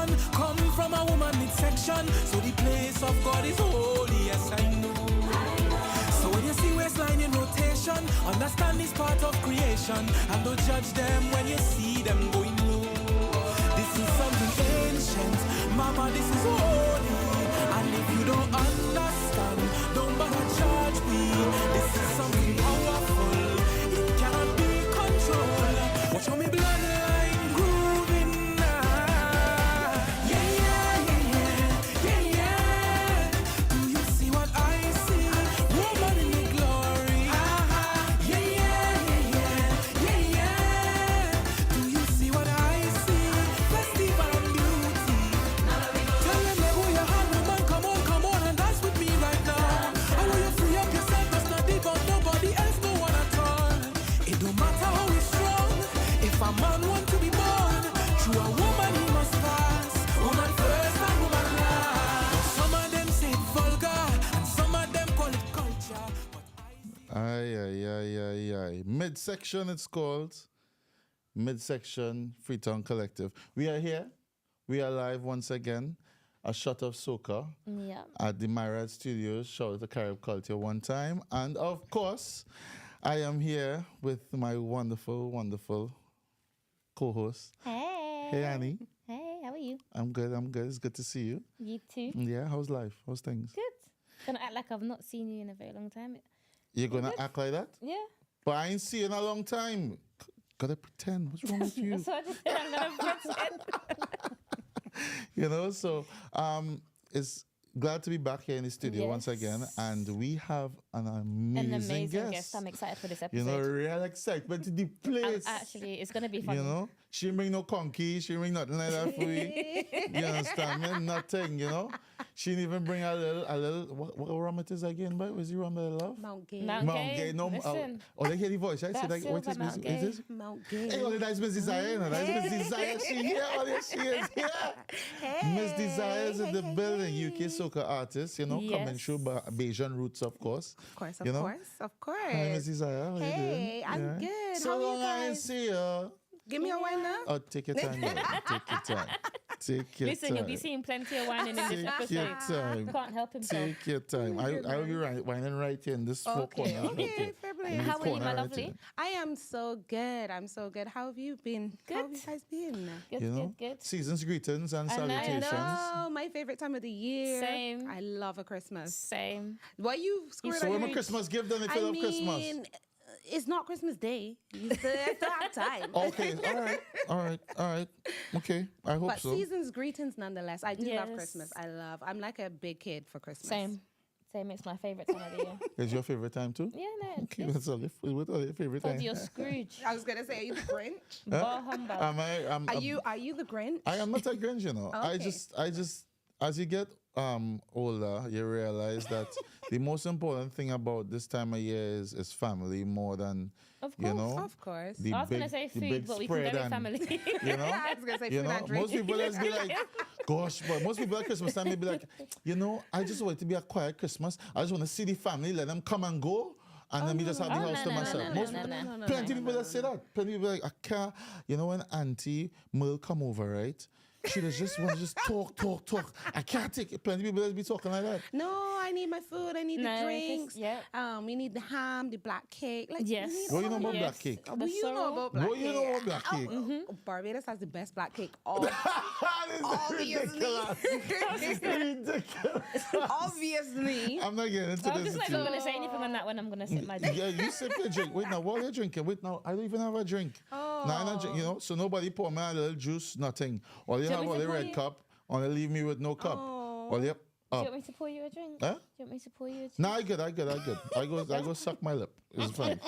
creation come from a woman midsection. So the place of God is holy, yes I know. So when you see waistline in rotation, understand it's part of creation. And don't judge them when you see them going low. This is something ancient, mama, this is holy. And if you don't understand, don't bother judge me. This is something powerful, it cannot be controlled. Watch how me bloodline grooving now. Yeah, yeah, yeah, yeah, yeah, yeah. Do you see what I see? Woman in the glory. Yeah, yeah, yeah, yeah, yeah, yeah. Do you see what I see? Festival and beauty. Tell them that who you have, woman, come on and dance with me right now. I want you free up yourself, that's not deep, but nobody else no one at all. It don't matter how it's strong. If a man want to be born, through a woman he must pass. Woman first and woman last. Some of them say it vulgar, and some of them call it culture. But Aye. Midsection, it's called. Midsection Freetown Collective. We are here. We are live once again. A shot of Soca at the Myriad Studios. Shout out to Carib Culture one time. And of course, I am here with my wonderful, wonderful co-host. Hey. Hey, Annie. Hey, how are you? I'm good. It's good to see you. You too. Yeah, how's life? How's things? Good. Gonna act like I've not seen you in a very long time. You're going to act like that? Yeah. But I ain't seen you in a long time. Gotta pretend. What's wrong with you? That's what I just said. I'm gonna pretend. You know, so it's glad to be back here in the studio once Yes. again, and we have an An amazing, amazing guest. I'm excited for this You know, episode. real excitement in the place. Actually, it's gonna be fun. You know, she didn't bring no conky, she didn't bring nothing like that for you. You understand me? Nothing, you know. She didn't even bring a little. What rum it is again? But was you rum that I love? Mount Gay. Mount Gay. No, Listen. they hear the voice, right? That's What Silver is Mount Miss? Gay. Is this? Mount Gay. Hey, only that's Miss Desire, you know. That's Miss Desire. She here, only she is here. Miss Desire is in the building. UK soca artist, you know, coming Yes. through Bayesian roots, of course. Of course, You know? of course. Hi, Miss Desire. How you doing? Hey, I'm good. So How are you long I ain't guys? see you. Give me a wine now. Oh, take your time, girl. Take your time. Take your Listen, time. you'll be seeing plenty of whining in this Take episode. your time. Can't help himself. Take your time. I'll be whining right here in this four corner. Okay, fair play. In this How are you, corner my right lovely? here. I am so good. I'm so good. How have you been? How have you Good. guys been? Good, You know, good. season's greetings and I know. salutations. No, my favorite time of the year. Same. I love a Christmas. Same. What you screwing So on when my your- Christmas gift done if I you love mean, Christmas? it's not Christmas Day. You still have time. Okay, all right. Okay, I hope But so. season's greetings nonetheless. I do love Yes. Christmas. I'm like a big kid for Christmas. Same. It's my favorite time of the year. Is your favorite time too? Yeah, no. Okay, that's all. What are your favorite Told time? you you're Scrooge. I was gonna say, are you the Grinch? Bar humbug. Are you the Grinch? I am not a Grinch, you know. I Okay. just, as you get older, you realize that the most important thing about this time of year is family more than, Of you course. know, Of course. the I was going to big- say the food, big but we can go spread with and- family. You know, I was gonna say you food know, and drink. most people just be like, gosh, but most people at Christmas time they be like, you know, I just want it to be a quiet Christmas. I just want to see the family, let them come and go. And then me just have the Oh, house no, to no, myself. no, Most no, people, no, no, plenty of people that say that. Plenty of people like, I can't, you know, when Auntie Merle come over, right? She just want to just talk. I can't take it. Plenty of people that be talking like that. No, I need my food. I need No, the drinks. yeah. We need the ham, the black cake. Like, Yes. we need What you all know of about it. black cake? What The do you know sorrel? about black What cake? you know about black cake? Barbados has the best black cake. Oh, That is ridiculous. Ridiculous. obviously. I'm not getting into I'm this just with not you. going to say anything on that when I'm going to sip my drink. Yeah, you sip your drink. Wait now, what are you drinking? Wait now, I don't even have a drink. Oh. Now, I don't drink, you know, so nobody pour me a little juice, nothing. All you Do you have want all me the to pour red you? cup, or they leave me with no cup. Oh. All yep, Do up. you want me to pour you a drink? Huh? Do you want me to pour you a drink? No, I good. I go suck my lip. It's fine.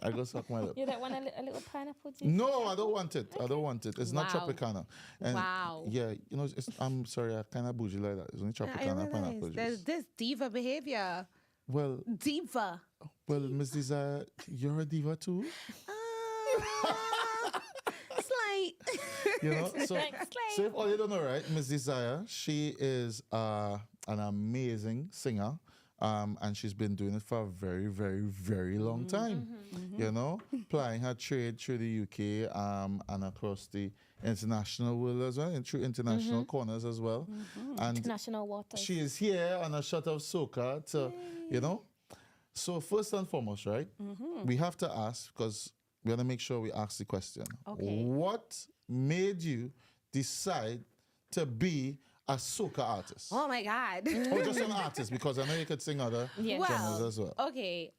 I go suck my lip. You don't want a little pineapple juice? No, I don't want it. I don't want it. It's not Wow. Tropicana. And Wow. Yeah, you know, I'm sorry, I kind of bougie like that. It's only I Tropicana pineapple realize there's juice. this diva behavior. Well, Diva. Miss Desire, you're a diva too. Slight. You know, so Slay. so if all you don't know, right, Miss Desire, she is an amazing singer. And she's been doing it for a very, very, very long time. You know, plying her trade through the UK and across the international world as well, and through international corners as well. And International waters. she is here on a shot of Soca to, you know. So first and foremost, right, we have to ask, because we want to make sure we ask the question. Okay. What made you decide to be a soca artist? Oh my God. Or just an artist, because I know you could sing other Yeah. genres as well. Okay.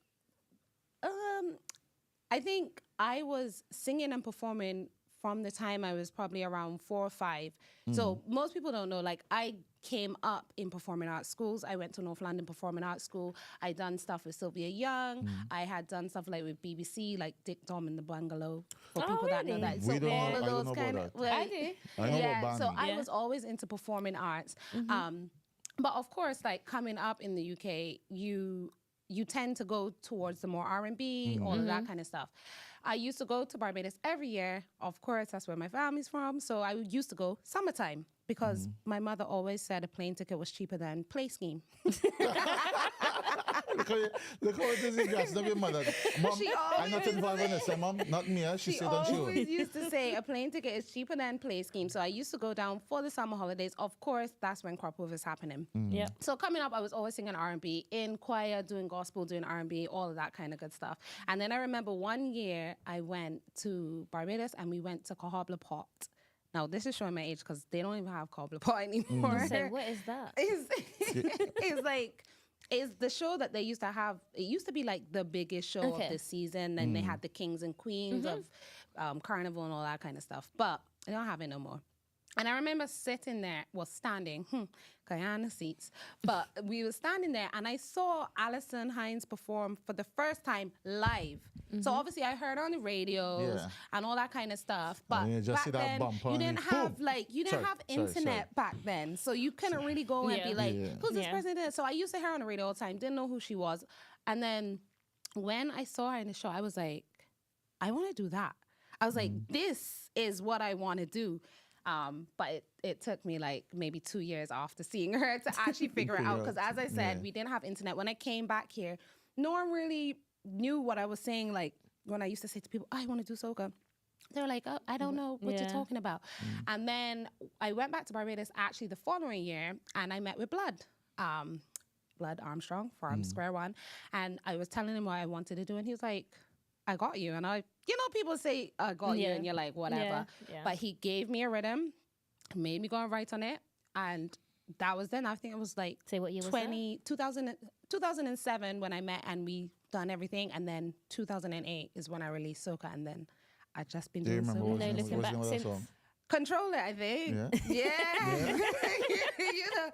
I think I was singing and performing from the time I was probably around 4 or 5. So most people don't know, like, I came up in performing arts schools. I went to North London Performing Arts School. I done stuff with Sylvia Young. I had done stuff like with BBC, like Dick Dom in the Bungalow, for people that know really? that. We So don't know- all I of don't those know kind about of, that. I do. I know yeah, about so Barney. I Yeah. was always into performing arts. But of course, like coming up in the UK, you tend to go towards the more R&B, all of that kind of stuff. I used to go to Barbados every year. Of course, that's where my family's from. So I used to go summertime because my mother always said a plane ticket was cheaper than play scheme. Look how it is addressed of your mother. Mom, She I'm not always involved in this. Mom, not me. She She said on show. always used to say a plane ticket is cheaper than play scheme. So I used to go down for the summer holidays. Of course, that's when crop over is happening. Yeah. So coming up, I was always singing R&B in choir, doing gospel, doing R&B, all of that kind of good stuff. And then I remember one year I went to Barbados and we went to Cobbler Pot. Now this is showing my age because they don't even have Cobbler Pot anymore. So what is that? It's like, it's the show that they used to have. It used to be like the biggest show Okay. of the season. And they had the kings and queens of Carnival and all that kind of stuff. But they don't have it no more. And I remember sitting there, well, standing, Guyana seats, but we were standing there and I saw Alison Hines perform for the first time live. So obviously I heard on the radios Yeah. and all that kind of stuff. But And you just back see that then, bumper you and didn't you- have boom. like, you didn't Sorry, have sorry, internet sorry. back then. So you couldn't really go and be Yeah. like, Yeah. who's this Yeah. person? So I used to hear her on the radio all the time, didn't know who she was. And then when I saw her in the show, I was like, I want to do that. I was like, this is what I want to do. But it took me like maybe 2 years after seeing her to actually figure it out. Because as I said, Yeah. we didn't have internet. When I came back here, no one really knew what I was saying. Like when I used to say to people, I want to do soca. They were like, oh, I don't know what you're Yeah. talking about. And then I went back to Barbados actually the following year and I met with Blood. Blood Armstrong from Square One. And I was telling him what I wanted to do. And he was like, I got you. And people say, I got you. Yeah. And you're like, whatever. Yeah, yeah. But he gave me a rhythm, made me go and write on it. And that was then. I think it was like Say what year was that? 2007 when I met and we done everything. And then 2008 is when I released Soca. And then I just been Do you doing remember Soca. what No, was the looking name back of that since. song? Control It, I think. Yeah? Yeah. You know,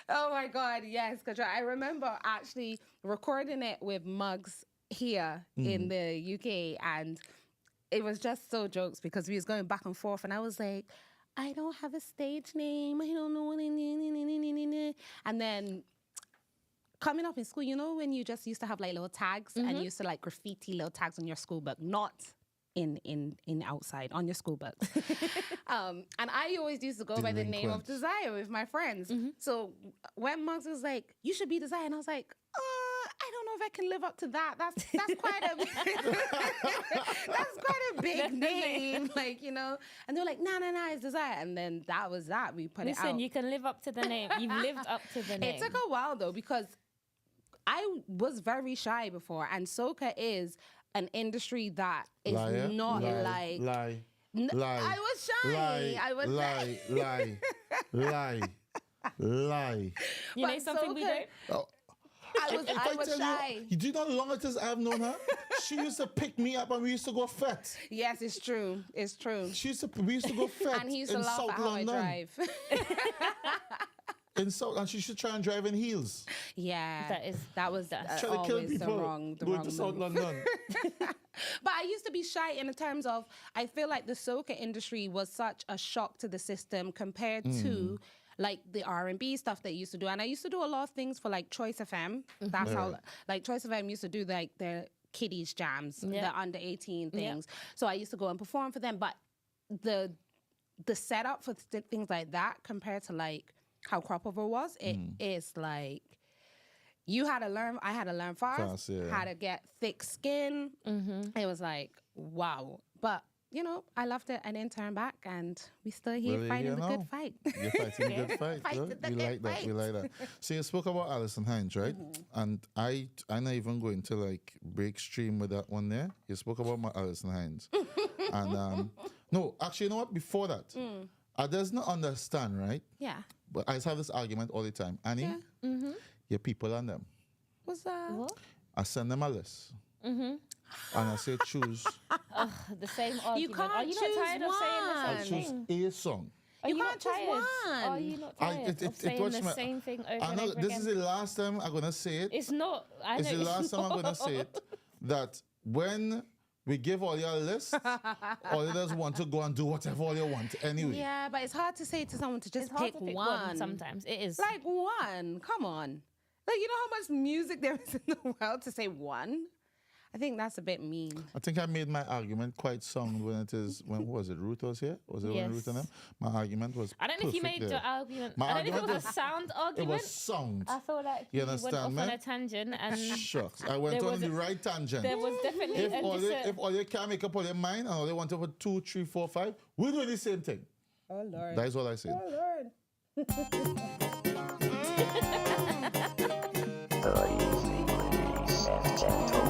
oh my God, yes. Control. I remember actually recording it with Muggs here in the UK. And it was just so jokes because we was going back and forth. And I was like, I don't have a stage name. I don't know. And then coming up in school, you know, when you just used to have like little tags and you used to like graffiti little tags on your school book, not in outside on your school book. And I always used to go by the name of Delinquent. Desire with my friends. So when Muggs was like, you should be Desire, and I was like, I don't know if I can live up to that. That's quite a that's quite a big name, like, you know. And they were like, nah, it's Desire. And then that was that. We put it Listen, out. you can live up to the name. You've lived up to the name. It took a while though because I was very shy before, and soca is an industry that is Liar, not lie, like. lie, N- lie. I was shy. Lie, I was lie, lie, lie, lie. You know But something we soca- don't? I was tell shy. you, do you know how long it is I've known her? She used to pick me up and we used to go fet. Yes, it's true. It's true. We used to go fet And he used to in laugh South at how London. I drive. In South, and she used to try and drive in heels. Yeah, That was Trying Trying to kill always the people wrong going to South move. London. But I used to be shy in the terms of I feel like the soca industry was such a shock to the system compared to like the R&B stuff they used to do. And I used to do a lot of things for like Choice FM. That's how like Choice FM used to do like their kiddies jams, Yeah. the under 18 things. So I used to go and perform for them. But the setup for things like that compared to like how crop over was, it is like you had to learn. I had to learn fast. Fast, yeah. How to get thick skin. It was like wow. But I loved it. I didn't turn back, and we still here Well, fighting the now. good fight. You're fighting a good fight. Fighting Huh? the We good like that. We like that. So you spoke about Alison Hines, right? And I'm not even going to like break stream with that one there. You spoke about my Alison Hines. And no, actually, you know what? Before that, I does not understand, right? Yeah. But I just have this argument all the time. Annie, your people on them. What's that? What? I send them a list. And I say choose. The same argument. can't Are you not choose tired of saying the I same choose thing? a song. Are You you can't not choose tired? one. Are you not tired of saying watch the same thing over I and know over this again? is the last time I'm gonna say it. It's not. I It's know the last time I'm gonna not. say it. That when we give all your list, all you just want to go and do whatever all you want anyway. Yeah, but it's hard to say to someone to just It's hard pick to pick one. sometimes. It is. Like one. Come on. Like, you know how much music there is in the world to say one? I think that's a bit mean. I think I made my argument quite sound when was it? Ruth was here? Was it when Yes. Ruth and them? My argument was I don't know if you perfect made there. your argument. My I don't know if it argument was a sound It argument. was sound. I feel like You you went understand off me? on a tangent and Shucks. I went There on was the a- right tangent. there was definitely If all you can't make up all your mind and all they want to put 2, 3, 4, 5, we're doing the same thing. Oh, Lord. That is all I said. Oh, Lord.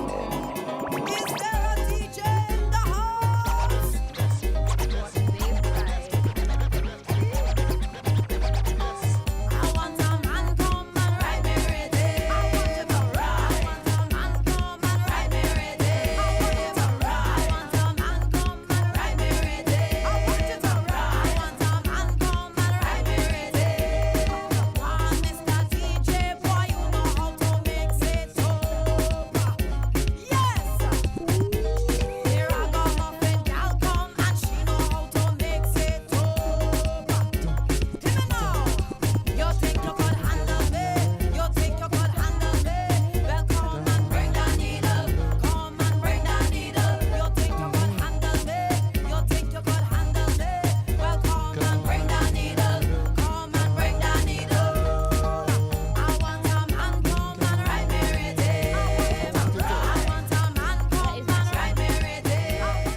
Is there a DJ in the house? I want a man come and ride me ready. I want a man come and ride me ready. I want a man come and ride me ready. I want a man come and ride me ready. Mr. DJ, boy, you know how to mix it up. Yes. Here I go, muffin gal come and she know how to mix it up. Hear me now. You think you could handle me? You think you could handle me? Well, come and bring the needle. Come and bring the needle. You think you could handle me? You think you could handle me? Well, come and bring the needle. Come and bring the needle. I want a man come and ride me ready. I want a man come and ride me ready.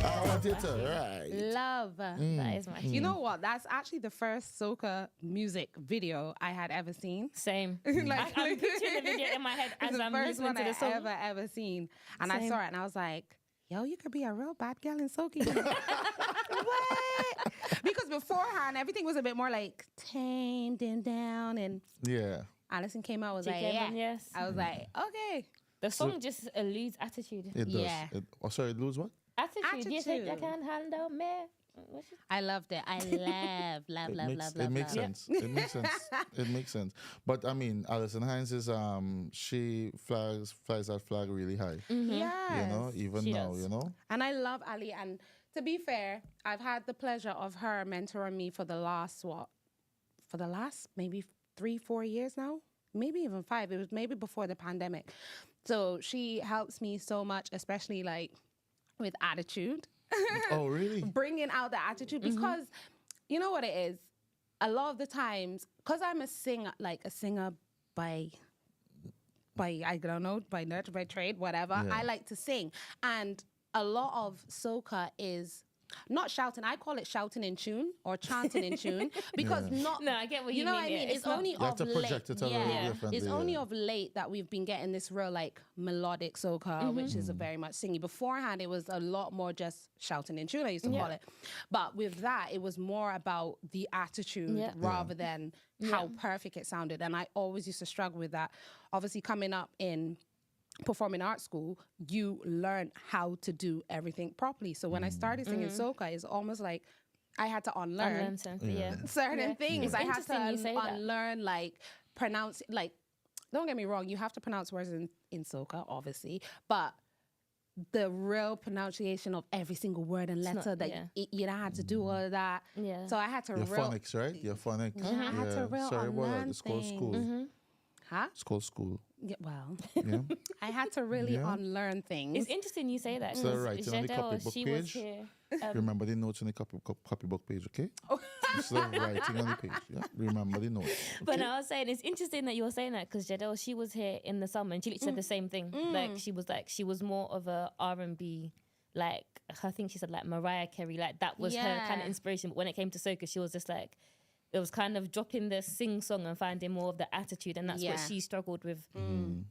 I want it to right. Love. that is my You know what? That's actually the first soca music video I had ever seen. same. Like- I'm picturing the video in my head It's as the I'm first listening one to the I song. ever seen. And I Same. saw it and I was like, yo, you could be a real bad girl in soca. You know? What? Because beforehand, everything was a bit more like tamed and down. And Yeah. Alison came out, was She like, came yeah. on, yes. I was like, okay. The song just alludes attitude. It does. Yeah. Sorry, lose what? Attitude. You think you Attitude. can handle me? What's it? I loved it. I love, It makes sense. It makes sense. It makes sense. But I mean, Alison Hines is she flies that flag really high. Yes. You know, even She now, does. you know. And I love Ali. And to be fair, I've had the pleasure of her mentoring me for the last maybe 3-4 years now, maybe even 5. It was maybe before the pandemic. So she helps me so much, especially like with attitude, Oh, really? bringing out the attitude because you know what it is. A lot of the times, because I'm a singer by I don't know, by nurture, by trade, whatever. Yeah. I like to sing. And a lot of soca is not shouting. I call it shouting in tune or chanting in tune because not. No, I get what You you know mean, what I yeah. mean? It's It's not- only You have of to late. project it a little differently, It's only yeah. of late that we've been getting this real like melodic soca, which is a very much singy. Beforehand, it was a lot more just shouting in tune. I used to call it, but with that, it was more about the attitude Yeah. rather than how perfect it sounded. And I always used to struggle with that. Obviously, coming up in performing arts school, you learn how to do everything properly. So when I started singing soca, it's almost like I had to unlearn Unlearn something, yeah. certain Yeah. things. It's I had interesting you say to that. unlearn, like pronounce, like don't get me wrong, you have to pronounce words in soca, obviously, but the real pronunciation of every single word and letter not- that yeah. you don't have to do all of that. Yeah. So I had to Your real, phonics, right? Your phonics. I had to real Sorry about that. unlearn It's called things. school. huh? It's called school. Yeah, well, Yeah. I had to really Yeah. unlearn things. It's interesting you say that. So 'cause writing on the Jadelle, copybook she was page. here. Remember the notes on the copybook page, okay? Instead of writing on the page. Yeah. Remember the notes. But I was saying, it's interesting that you were saying that because Jadelle, she was here in the summer and she literally said the same thing. Like she was more of a R&B like, I think she said like Mariah Carey, like that was her kind of Yeah. inspiration. But when it came to soca, she was just like, it was kind of dropping the sing song and finding more of the attitude, and that's what Yeah. she struggled with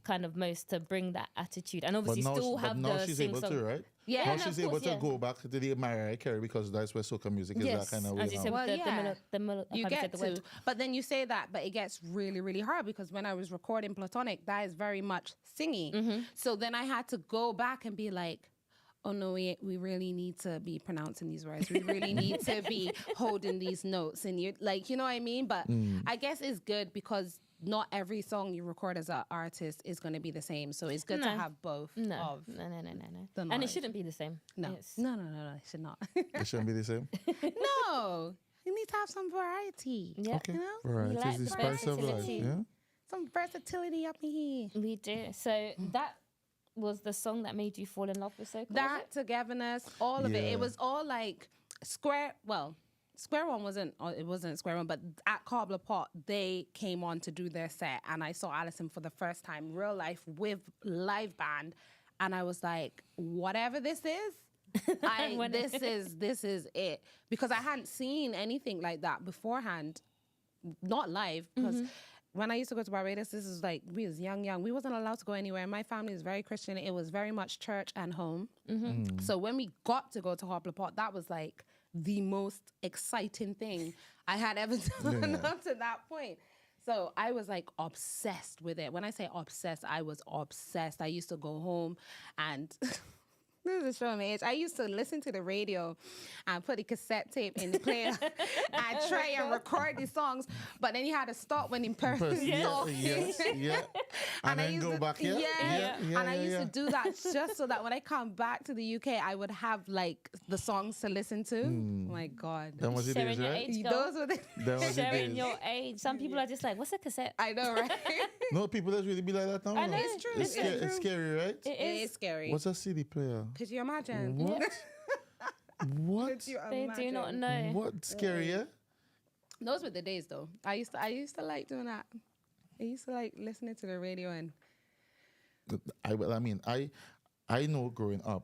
kind of most, to bring that attitude, and obviously still have now the she's sing able song. to, right? Yeah. Now no, she's of able course, to yeah. go back to the Mariah Carey because that's where soca music is Yes, that kind of way as you now. said, Well, with yeah. I You can't say get the to, word. but then you say that, but it gets really, really hard because when I was recording Platonic, that is very much singing. So then I had to go back and be like, oh no, we really need to be pronouncing these words. We really need to be holding these notes, and you like, you know what I mean? But I guess it's good because not every song you record as an artist is going to be the same. So it's good to No. have both. No, Of no. the And it knowledge. shouldn't be the same. no. It's- no, it should not. It shouldn't be the same. No, you need to have some variety. Yeah. Okay. You know? Variety like is the the spice of life. versatility. Yeah. Some versatility up in here. We do. So that was the song that made you fall in love with soca. was That it? togetherness, all of it. Yeah. It was all like Square One wasn't, it wasn't Square One, but at Cobbler Pot, they came on to do their set, and I saw Alison for the first time, real life, with live band, and I was like, whatever this is, this is it, because I hadn't seen anything like that beforehand, not live, because when I used to go to Barbados, this is like, we was young. We wasn't allowed to go anywhere. My family is very Christian. It was very much church and home. So when we got to go to Cobbler Pot, that was like the most exciting thing I had ever done up to that point. So I was like obsessed with it. When I say obsessed, I was obsessed. I used to go home and this is showing my age. I used to listen to the radio and put the cassette tape in the player and try and record the songs, but then you had to stop when in person. Yes. And I then used go to, back here. and I used to do that just so that when I come back to the UK, I would have like the songs to listen to. Oh my God. That was the Sharing days, your right? age, girl. Those were the. That was the Sharing days. your age. Some people are just like, what's a cassette? I know, right? No, people that really be like that now. I know. It's true. It's, it's scary, right? It It is. is scary. What's a CD player? Could you imagine? What? What? Could you They do not know. What? Scary, yeah? Those were the days, though. I used to like doing that. I used to like listening to the radio and. I know growing up,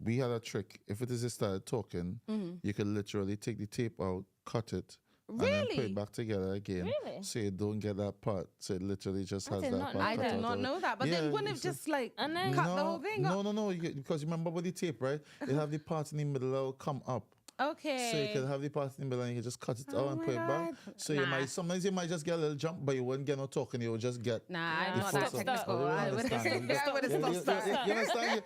we had a trick. If it is just started talking, you could literally take the tape out, cut it, and then put Really? it back together again. Really? So you don't get that part. So it literally just has did that not part. know I cut did out not of it. know that, but Yeah, then wouldn't have it's a- just like I know. cut the whole thing no, up? no. Because you remember with the tape, right? It have the part in the middle that will come up. Okay. So you can have the part in the middle and you can just cut it Oh out and my put it back. God. So you Nah. might sometimes you might just get a little jump, but you wouldn't get no talking. You would just get. Nah, I'm the not full that stuff. technical. Oh, you I would understand. have stopped that. You understand?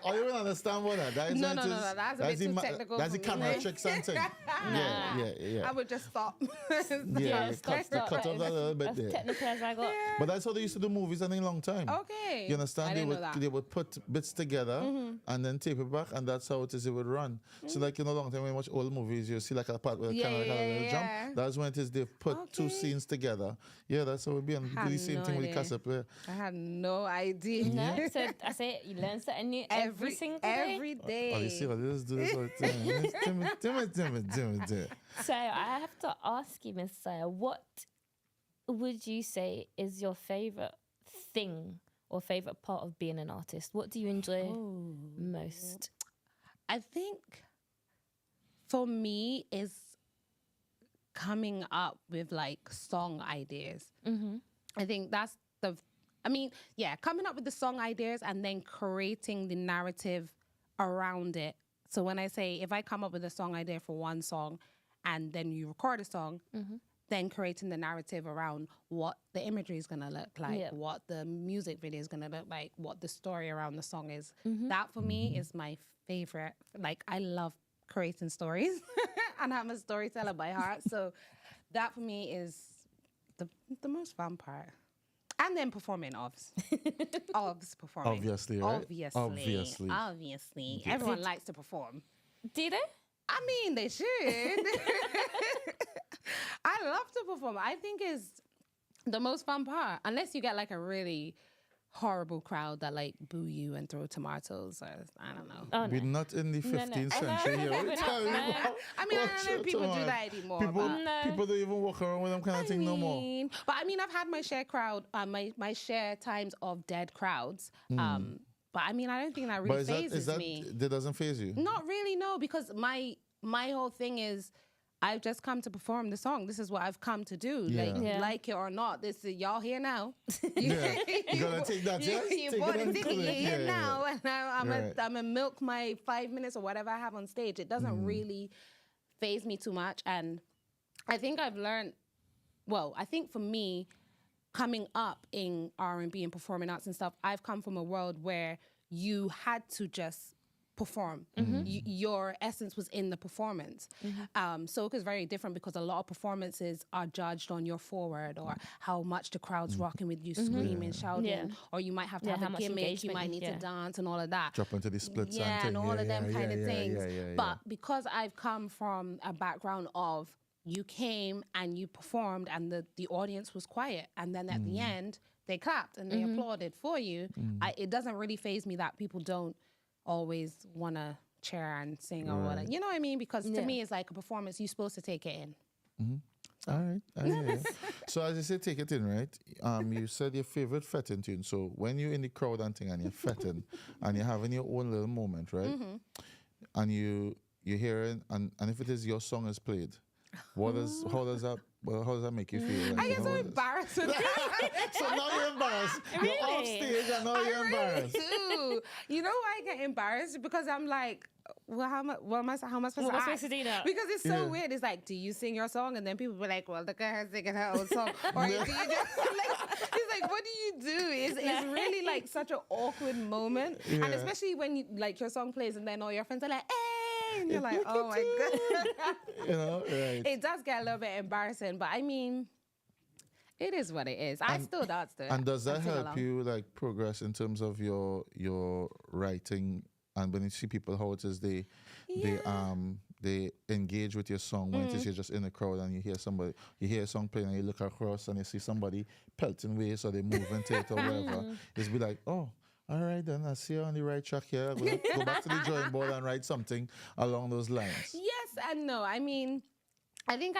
Or you don't understand what that is? No, that's a bit too technical That's the for me. camera tricks and thing. Yeah. I would just stop. Yeah, you cut off that a little bit As there. technical as I got. But that's how they used to do movies in a long time. Okay. You understand? I didn't know that. They would put bits together and then tape it back, and that's how it is. It would run. So like in a long time when you watch old movies, you see like a part where Yeah, kind of like a little yeah. jump. That's when it is they've put two Okay. scenes together. Yeah, that's how it be. And do Had the same no thing with the idea. cassette player. I had no idea. No, so I say you learn something new every single day. Every day. Oh, you see, let's do this all the time. Timmy. So I have to ask you, Miss Saya, what would you say is your favorite thing or favorite part of being an artist? What do you enjoy most? I think for me is coming up with like song ideas. I think that's coming up with the song ideas and then creating the narrative around it. So when I say, if I come up with a song idea for one song and then you record a song, then creating the narrative around what the imagery is going to look like, Yeah. what the music video is going to look like, what the story around the song is. That for me is my favorite. Like, I love creating stories and I'm a storyteller by heart. So that for me is the most fun part. And then performing, obvs performing. Obviously, right? Obviously. Everyone likes to perform. Do they? I mean, they should. I love to perform. I think is the most fun part. Unless you get like a really horrible crowd that like boo you and throw tomatoes or I don't know. Oh, We're no. not in the No, no. 15th I know. century here. What We're you not, talking no. about? I mean, I Watch don't know if out, people do man. that anymore. People, but people don't even walk around with them kind of thing no more. But I mean, I've had my share crowd, my share times of dead crowds. But I mean, I don't think that But really is that, phases me. that doesn't phase you? Not really, no, because my whole thing is I've just come to perform the song. This is what I've come to do. Yeah. Yeah. Like it or not, this is y'all here now. Yeah. You gotta take that, yes? You Take bought it a and ticket, do you're it. here Yeah, now, and I'm Right. a milk my 5 minutes or whatever I have on stage. It doesn't really faze me too much, and I think I've learned. Well, I think for me, coming up in R&B and performing arts and stuff, I've come from a world where you had to just perform. Your essence was in the performance. Soca is very different because a lot of performances are judged on your forward or how much the crowd's rocking with you, screaming, shouting, Yeah. or you might have to Yeah, have how a much gimmick, you engagement might you- need yeah. to dance and all of that. Drop into the splits Yeah, and and all of them kind of things. Yeah. But because I've come from a background of you came and you performed and the audience was quiet, and then at the end they clapped and they applauded for you, it doesn't really faze me that people don't always want to cheer and sing or whatever. You know what I mean? Because to Yeah. me, it's like a performance. You're supposed to take it in. All right. I hear you. So as you say, take it in, right? You said your favorite fetting tune. So when you're in the crowd and thing and you're fetting and you're having your own little moment, right? And you hear it, and if it is your song is played, how does that make you feel? I Like, get so how- embarrassed. So now you're embarrassed. You're off Really? stage and now you're embarrassed. do. You know why I get embarrassed? Because I'm like, well, how am I supposed What am I to supposed act? to do now? Because it's so Yeah. weird. It's like, do you sing your song? And then people be like, well, the girl has singing her own song. Or do you just, like, it's like, what do you do? It's really like such an awkward moment. And Yeah. especially when you, like your song plays and then all your friends are like, hey, and you're like, oh my God. You know, right? It does get a little bit embarrassing, but I mean, it is what it is. I still dance to it. And does that and sing help along. you like progress in terms of your writing, and when you see people how it is they engage with your song when it is you're just in the crowd and you hear a song playing and you look across and you see somebody pelting ways or they move into it or whatever, it's be like, oh, all right then, I see you on the right track here. I'm gonna go back to the drawing board and write something along those lines. Yes and no. I mean, I think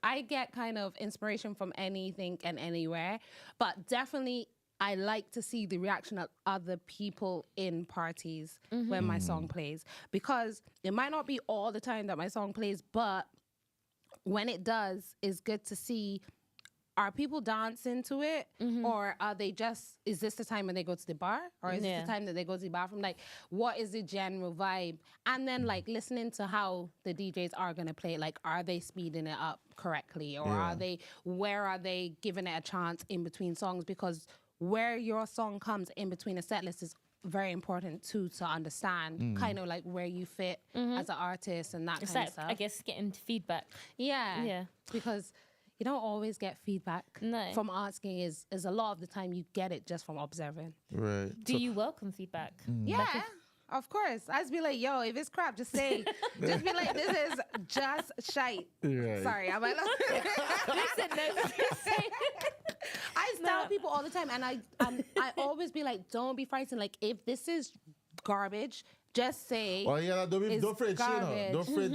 I get kind of inspiration from anything and anywhere, but definitely I like to see the reaction of other people in parties when my song plays, because it might not be all the time that my song plays, but when it does, it's good to see, are people dancing to it, or are they just, is this the time when they go to the bar, or is this Yeah. the time that they go to the bathroom? Like, what is the general vibe? And then like listening to how the DJs are going to play, like, are they speeding it up correctly, or where are they giving it a chance in between songs? Because where your song comes in between a set list is very important too, to understand kind of like where you fit as an artist and that It's kind like, of stuff. I guess, getting feedback. Yeah. Yeah. Because you don't always get feedback No. from asking. Is a lot of the time you get it just from observing. Right. Do you welcome feedback? Yeah. Of course. I just be like, yo, if it's crap, just say. Just be like, this is just shite. Right. Sorry, am I Listen, no, I tell people all the time, and I always be like, don't be frightened. Like, if this is garbage, just say. Oh yeah, don't It's afraid, you know. garbage.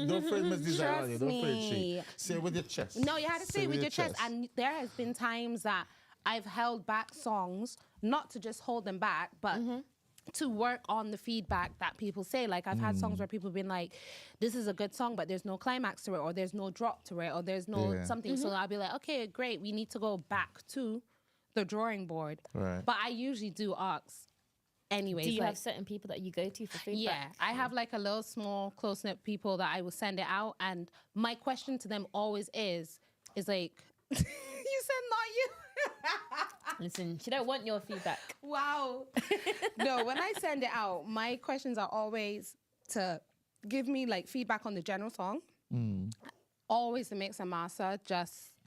Don't afraid, Miss Desire. Trust Don't afraid, she. me. Say it with your chest. No, you had to say it with your chest. And there has been times that I've held back songs, not to just hold them back, but to work on the feedback that people say. Like, I've had songs where people have been like, this is a good song, but there's no climax to it, or there's no drop to it, or there's no Yeah. something. So I'll be like, okay, great. We need to go back to the drawing board. Right. But I usually do ask anyways. do you like, have certain people that you go to for feedback? yeah, I have like a little small close-knit people that I will send it out, and my question to them always is like, you said not you. Listen, she don't want your feedback. Wow. No, when I send it out, my questions are always to give me like feedback on the general song. Always the mix and master.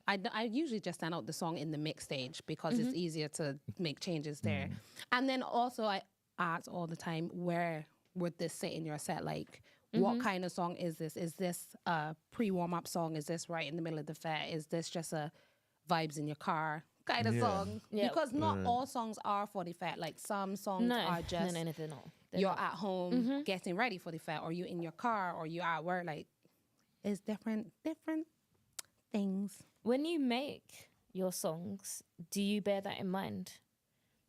I usually just send out the song in the mix stage because it's easier to make changes there. And then also I ask all the time, where would this sit in your set? Like, what kind of song is this? Is this a pre-warm-up song? Is this right in the middle of the fair? Is this just a vibes in your car kind of Yeah. song? Yeah. Because not all songs are for the fair. Like, some songs are just no, they're not. They're you're not. at home getting ready for the fair, or you in your car, or you at work. Like, it's different things. When you make your songs, do you bear that in mind?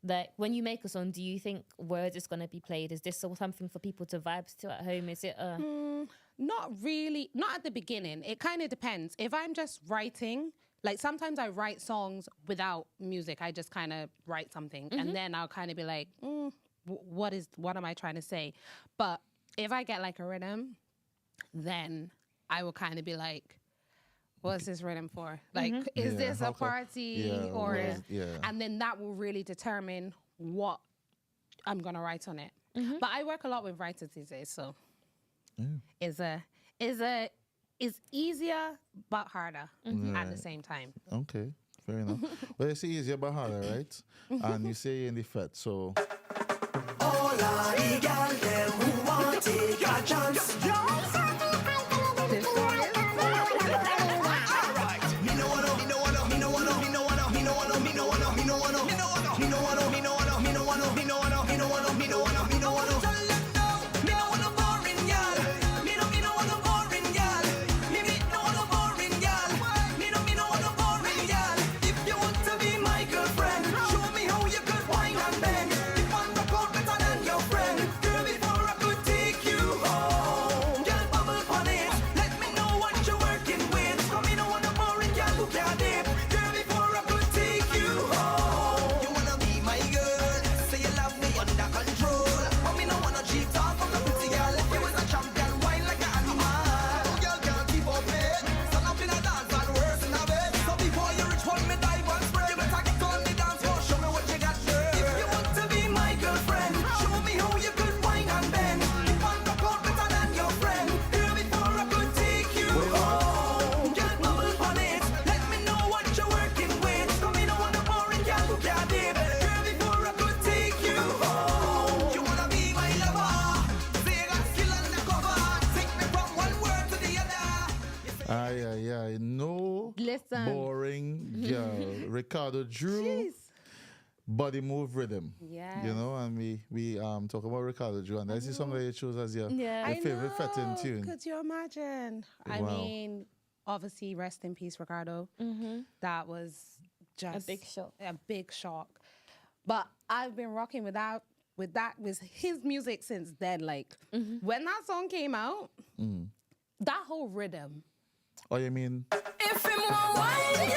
Like when you make a song, do you think words is gonna be played? Is this something for people to vibe to at home? Is it Not really, not at the beginning. It kind of depends. If I'm just writing, like sometimes I write songs without music. I just kind of write something and then I'll kind of be like, what am I trying to say? But if I get like a rhythm, then I will kind of be like, what's this rhythm for? Like, is this a party or? And then that will really determine what I'm gonna write on it. But I work a lot with writers these days, so is easier but harder at the same time. Okay, fair enough. But it's easier but harder, right? And you say you're in the fet, so. All of the girl them who want take a chance. No Listen. boring girl. Ricardo Drew, body move rhythm. Yes. You know, and we talk about Ricardo Drew, and this is something that you chose as your favorite fetting tune. Could you imagine? I Wow. mean, obviously, rest in peace, Ricardo. That was just a big shock. But I've been rocking with his music since then. Like when that song came out, that whole rhythm. Oh, you mean? If him want wine, girl,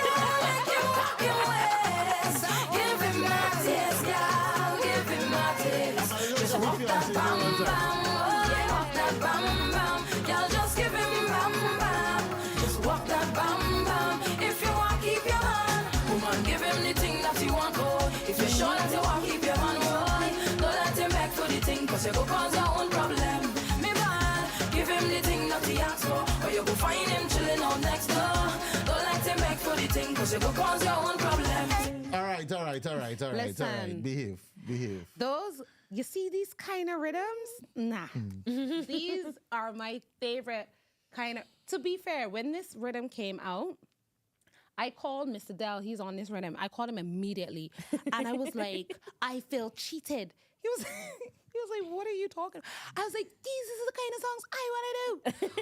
make you walk your ways. Give him my taste, girl, give him my taste. Just walk that bam bam, oh, walk that bam bam. Girl, just give him bam bam. Just walk that bam bam. If you want, keep your man. Woman, give him the thing that you want, oh. If you're sure that you want, keep your man, boy. Don't let him beg for the thing, cause you go cause your own problem. Me man, give him the thing that he asks for, or you go find him chilling out next door. Don't let him beg for the thing, cause you go cause your own problem. All right. Listen. Behave. Those, you see these kind of rhythms? Nah. These are my favorite kind of. To be fair, when this rhythm came out, I called Mr. Dell. He's on this rhythm. I called him immediately. And I was like, I feel cheated. He was like, what are you talking about? I was like, these are the kind of songs I want to do.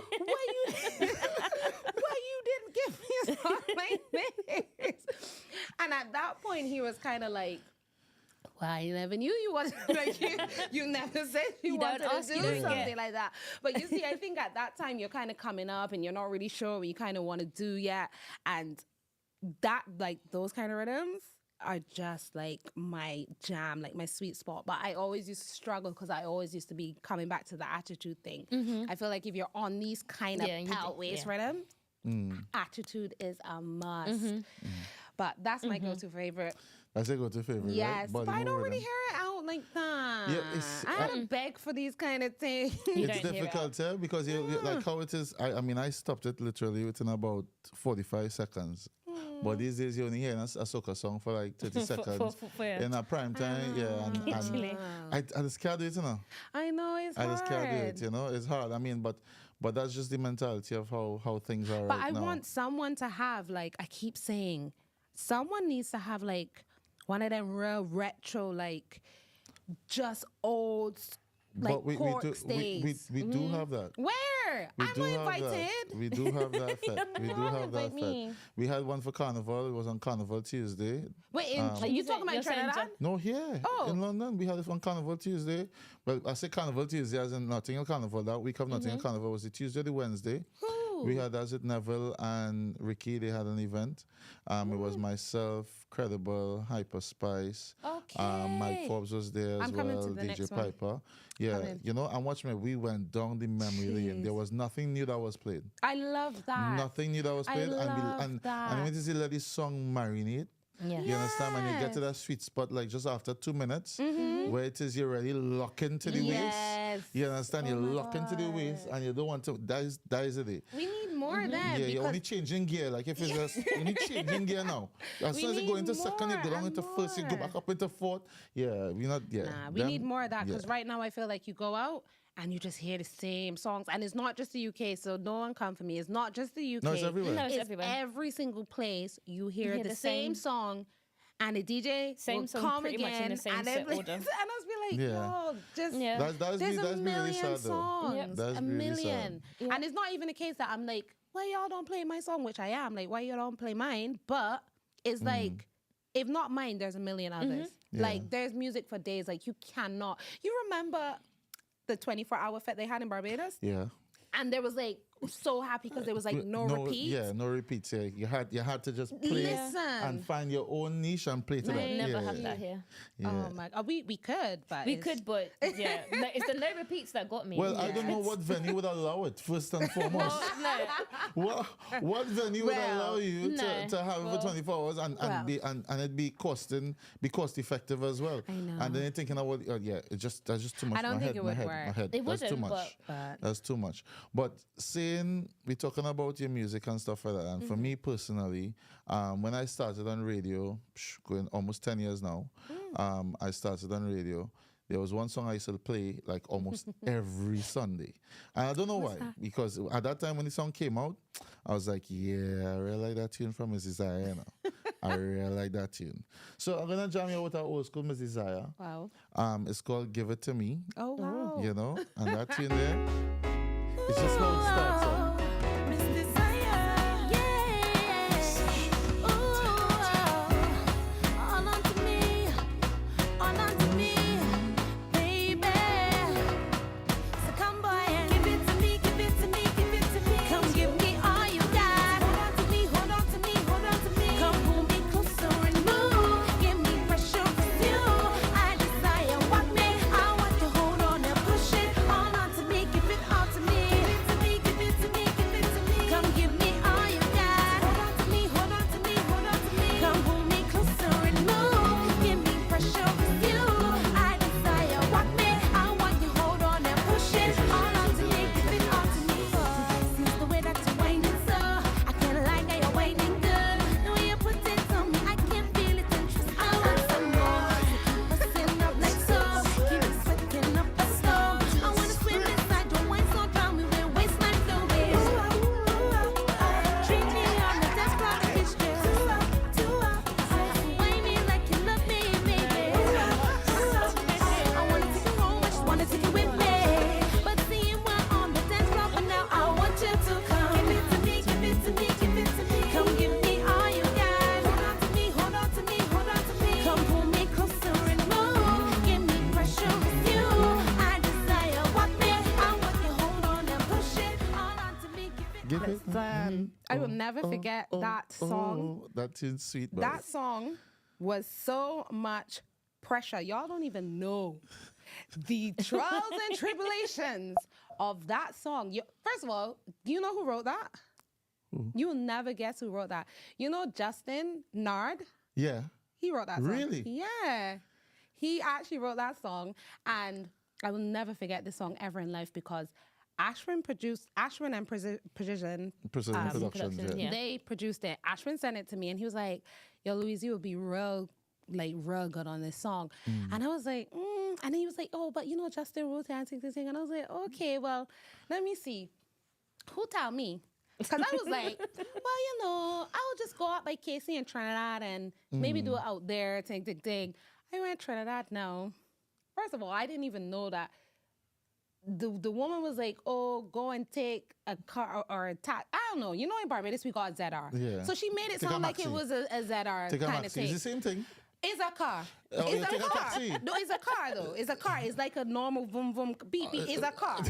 Why you didn't give me a song like this? And at that point, he was kind of like, well, I never knew you wanted, like, you never said you wanted to do something like that. But you see, I think at that time, you're kind of coming up and you're not really sure what you kind of want to do yet. And that, like, those kind of rhythms are just like my jam, like my sweet spot. But I always used to struggle because I always used to be coming back to the attitude thing. I feel like if you're on these kind of pelt waist rhythm, attitude is a must. But that's my go-to favorite. That's a go-to favorite. Yes, right? but I don't really hear it out like that. Yeah, I had to beg for these kind of things. It's difficult, because you like how it is. I mean, I stopped it literally within about 45 seconds. But these days, you only hear a soca song for like 30 seconds in a prime time. And I just can't do it, you know. I know it's hard. I just can't do it, you know. It's hard. I mean, but that's just the mentality of how things are But right now. I want someone to have, like, I keep saying, someone needs to have, like, one of them real retro, like, just old like we Cork do stays. we do have that. Where? We I'm do not have invited. that. We do have that fete. We do Don't have that invite me. fete. We had one for Carnival. It was on Carnival Tuesday. Wait, you talking about you're saying Trinidad? No, here Oh. in London, we had it on Carnival Tuesday. Well, I say Carnival Tuesday as in Nottingham Carnival. That week of Nottingham Carnival was the Tuesday, the Wednesday. We had as it Neville and Ricky. They had an event. It was myself, Credible, Hyper Spice. Okay. Mike Forbes was there as I'm coming to well. the DJ next one. Piper. Yeah, Coming. you know, and watch me. We went down the memory lane. There was nothing new that was played. I love that. Nothing new that was I played. love and that. when you see let this song marinate. Yeah. You understand? When you get to that sweet spot, like just after 2 minutes, Mm-hmm. where it is you're already locked into the Yes. waist. You understand? You're locked into the waist and you don't want to. That is the day. We need more then. Yeah, you're because only changing gear. Like if it's just, you need changing gear now. As We soon as you need go into second, you go more down and into first, you go more. back up into fourth. Yeah, we're not, yeah. Nah, we Them- need more of that because yeah. right now I feel like you go out and you just hear the same songs. And it's not just the UK, so no one come for me. It's not just the UK. No, it's everywhere. No, it's It's everywhere. every single place you hear, hear the the same same- song. And the DJ Same will song come pretty much in again the same and set then order. and I was be like, Yeah. yo, just Yeah. That's there's be a really million sad though. songs, Yep. That's a really million. sad. And it's not even a case that I'm like, why y'all don't play my song, which I am. Like, why you don't play mine? But it's like, if not mine, there's a million others. Yeah. Like, there's music for days. Like, you cannot. You remember the 24-hour fete they had in Barbados? Yeah. And there was like, so happy because there was like no repeats. Yeah, no repeats. Yeah, you had to just play Listen. and find your own niche and play to that. Never yeah, have yeah, that here. Yeah. Oh my God, we could, but We it's- could, but yeah, no, it's the low repeats that got me. Well, I don't know what venue would allow it, first and foremost. no, what venue would Well, allow you no. to have it for 24 hours and it be cost effective as well? I know. And then you're thinking about that's just too much. I don't my think head, it my would head, work. My head. It That's too wouldn't, much. but- That's too much. But saying we're talking about your music and stuff like that, and for me personally, when I started on radio, going almost 10 years now, I started on radio. There was one song I used to play like almost every Sunday. And I don't know why. Because at that time when the song came out, I was like, yeah, I really like that tune from Mrs. Zaya. You know? I really like that tune. So I'm going to jam you with our old school Mrs. Zaya. Wow. It's called Give It To Me. Oh, wow. You know? And that tune there, it's just how it starts out. Miss Desire, yeah. Ooh, all onto me, baby. So come, boy, and give it to me, give it to me, give it to me. Come give me all you got. Hold on to me, hold on to me, hold on to me. Come pull me closer and move. Give me pressure with you. I desire what me. I want to hold on and push it all on to me. Give it all to me. Give it to me, give it to me, give it to me. Come give me all you got. Hold on to me, hold on to me, hold on to me. Come pull me closer and move. Give me pressure with you. I desire what me. I want you hold on and push it all on to me. Give it all to me. This is the way that you're whining, so I can't like how you're whining good. The way you put it on me, I can feel it interest. I want some more. Busting up like so. Keep me sweating up a storm. I wanna swim inside your wine, so drown me with waistline fluid. Treat me on the dance floor like it's just. Sway me like you love me, baby. I wanna take you home, I just wanna take you with me. But seeing we're on the dance floor, but now I want you to come. Give it to me, give it to me, give it to me. Come give me all you got. Hold on to me, hold on to me, hold on to me. Come pull me closer and move. Give me pressure with you. I desire what me. I want you hold on and push it all on to me. Give it. Give it. I will never forget that song. That tune's sweet, bro. That song was so much pressure. Y'all don't even know the trials and tribulations of that song. First of all, do you know who wrote that? You will never guess who wrote that. You know Justin Nard? Yeah. He wrote that song. Really? Yeah. He actually wrote that song. And I will never forget this song ever in life because Ashwin and Precision Precision Productions, yeah. yeah. they produced it. Ashwin sent it to me and he was like, yo, Louise, you would be real good on this song. And I was like, And then he was like, oh, but you know, Justin wrote it and thing. And I was like, okay, well, let me see. Who tell me? Because I was like, well, you know, I'll just go out by Casey and Trinidad and maybe do it out there, ting. I went Trinidad now. First of all, I didn't even know that the woman was like, "Oh, go and take a car or a taxi." I don't know. You know, in Barbados we call it ZR. Yeah. So she made it Take a sound like it maxi. was a ZR Take a kind of maxi. thing. It's the same thing. It's a car. Oh, you It's take a a car. taxi. No, it's a car though. It's a car. It's like a normal vroom vroom beep beep. It's a car. It's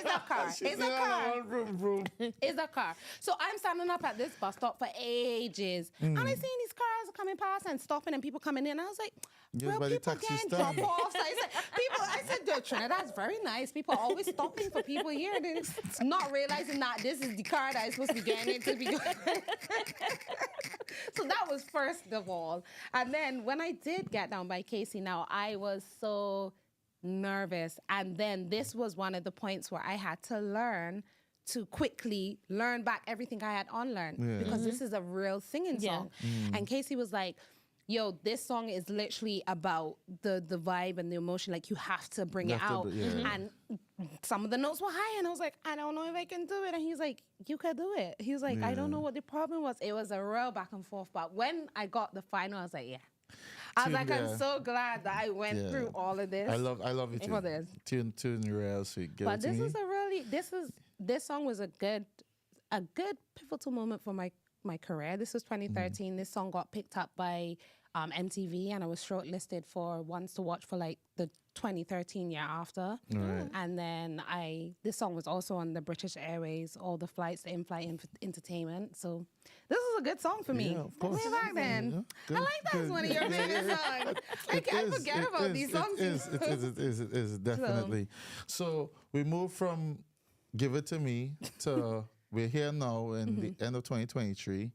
a car. It's a car. Vroom, vroom. It's a car. So I'm standing up at this bus stop for ages, and I seen these cars coming past and stopping, and people coming in. I was like, Yes, "Well, by the people taxi can't stand. drop off." So I said, "Yo, Trinidad's very nice. People are always stopping for people here, and then not realizing that this is the car that is supposed to be getting into." So that was first of all, and then when I did get down by Casey, now I was so nervous, and then this was one of the points where I had to learn to quickly learn back everything I had unlearned because this is a real singing song. And Casey was like, "Yo, this song is literally about the vibe and the emotion. Like you have to bring You it have to out." br- yeah. And some of the notes were high, and I was like, "I don't know if I can do it." And he's like, "You can do it." He was like, "I don't know what the problem was." It was a real back and forth, but when I got the final, I was like, "Yeah." I was Tune, like, yeah. I'm so glad that I went Yeah. through all of this. I love it For too. this. Tune real sweet. Give But it to this me. is a really this song was a good pivotal moment for my career. This was 2013. This song got picked up by MTV, and I was shortlisted for Ones to Watch for like the 2013 year after. Right. And then this song was also on the British Airways, all the flights, the in-flight entertainment. So this is a good song for me. Yeah, of course. Way back then. Yeah, good, I like that as good. one of your favorite songs. I forget about these songs. It is definitely. So we move from Give It to Me to we're here now in the end of 2023,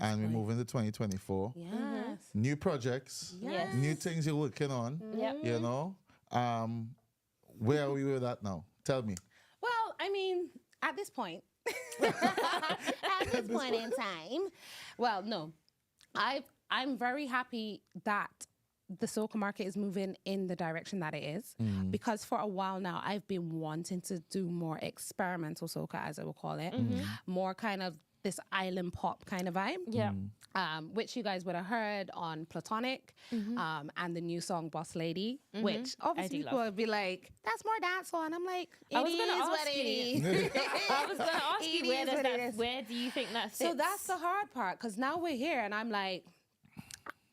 and we move into 2024. Yes. New projects, Yes. new things you're working on. Yep. You know, where are we with that now? Tell me. Well, I mean, at this point, at this point in time, well, no, I'm very happy that the soca market is moving in the direction that it is, because for a while now I've been wanting to do more experimental soca, as I will call it, more kind of this island pop kind of vibe. Yeah. Which you guys would have heard on Platonic, and the new song Boss Lady, which obviously do people love. would be like, that's more dancehall. And I'm like, I it was gonna is what ask it you. is. I was going to ask It you where is does what it that, is. where do you think that fits? So that's the hard part, because now we're here and I'm like,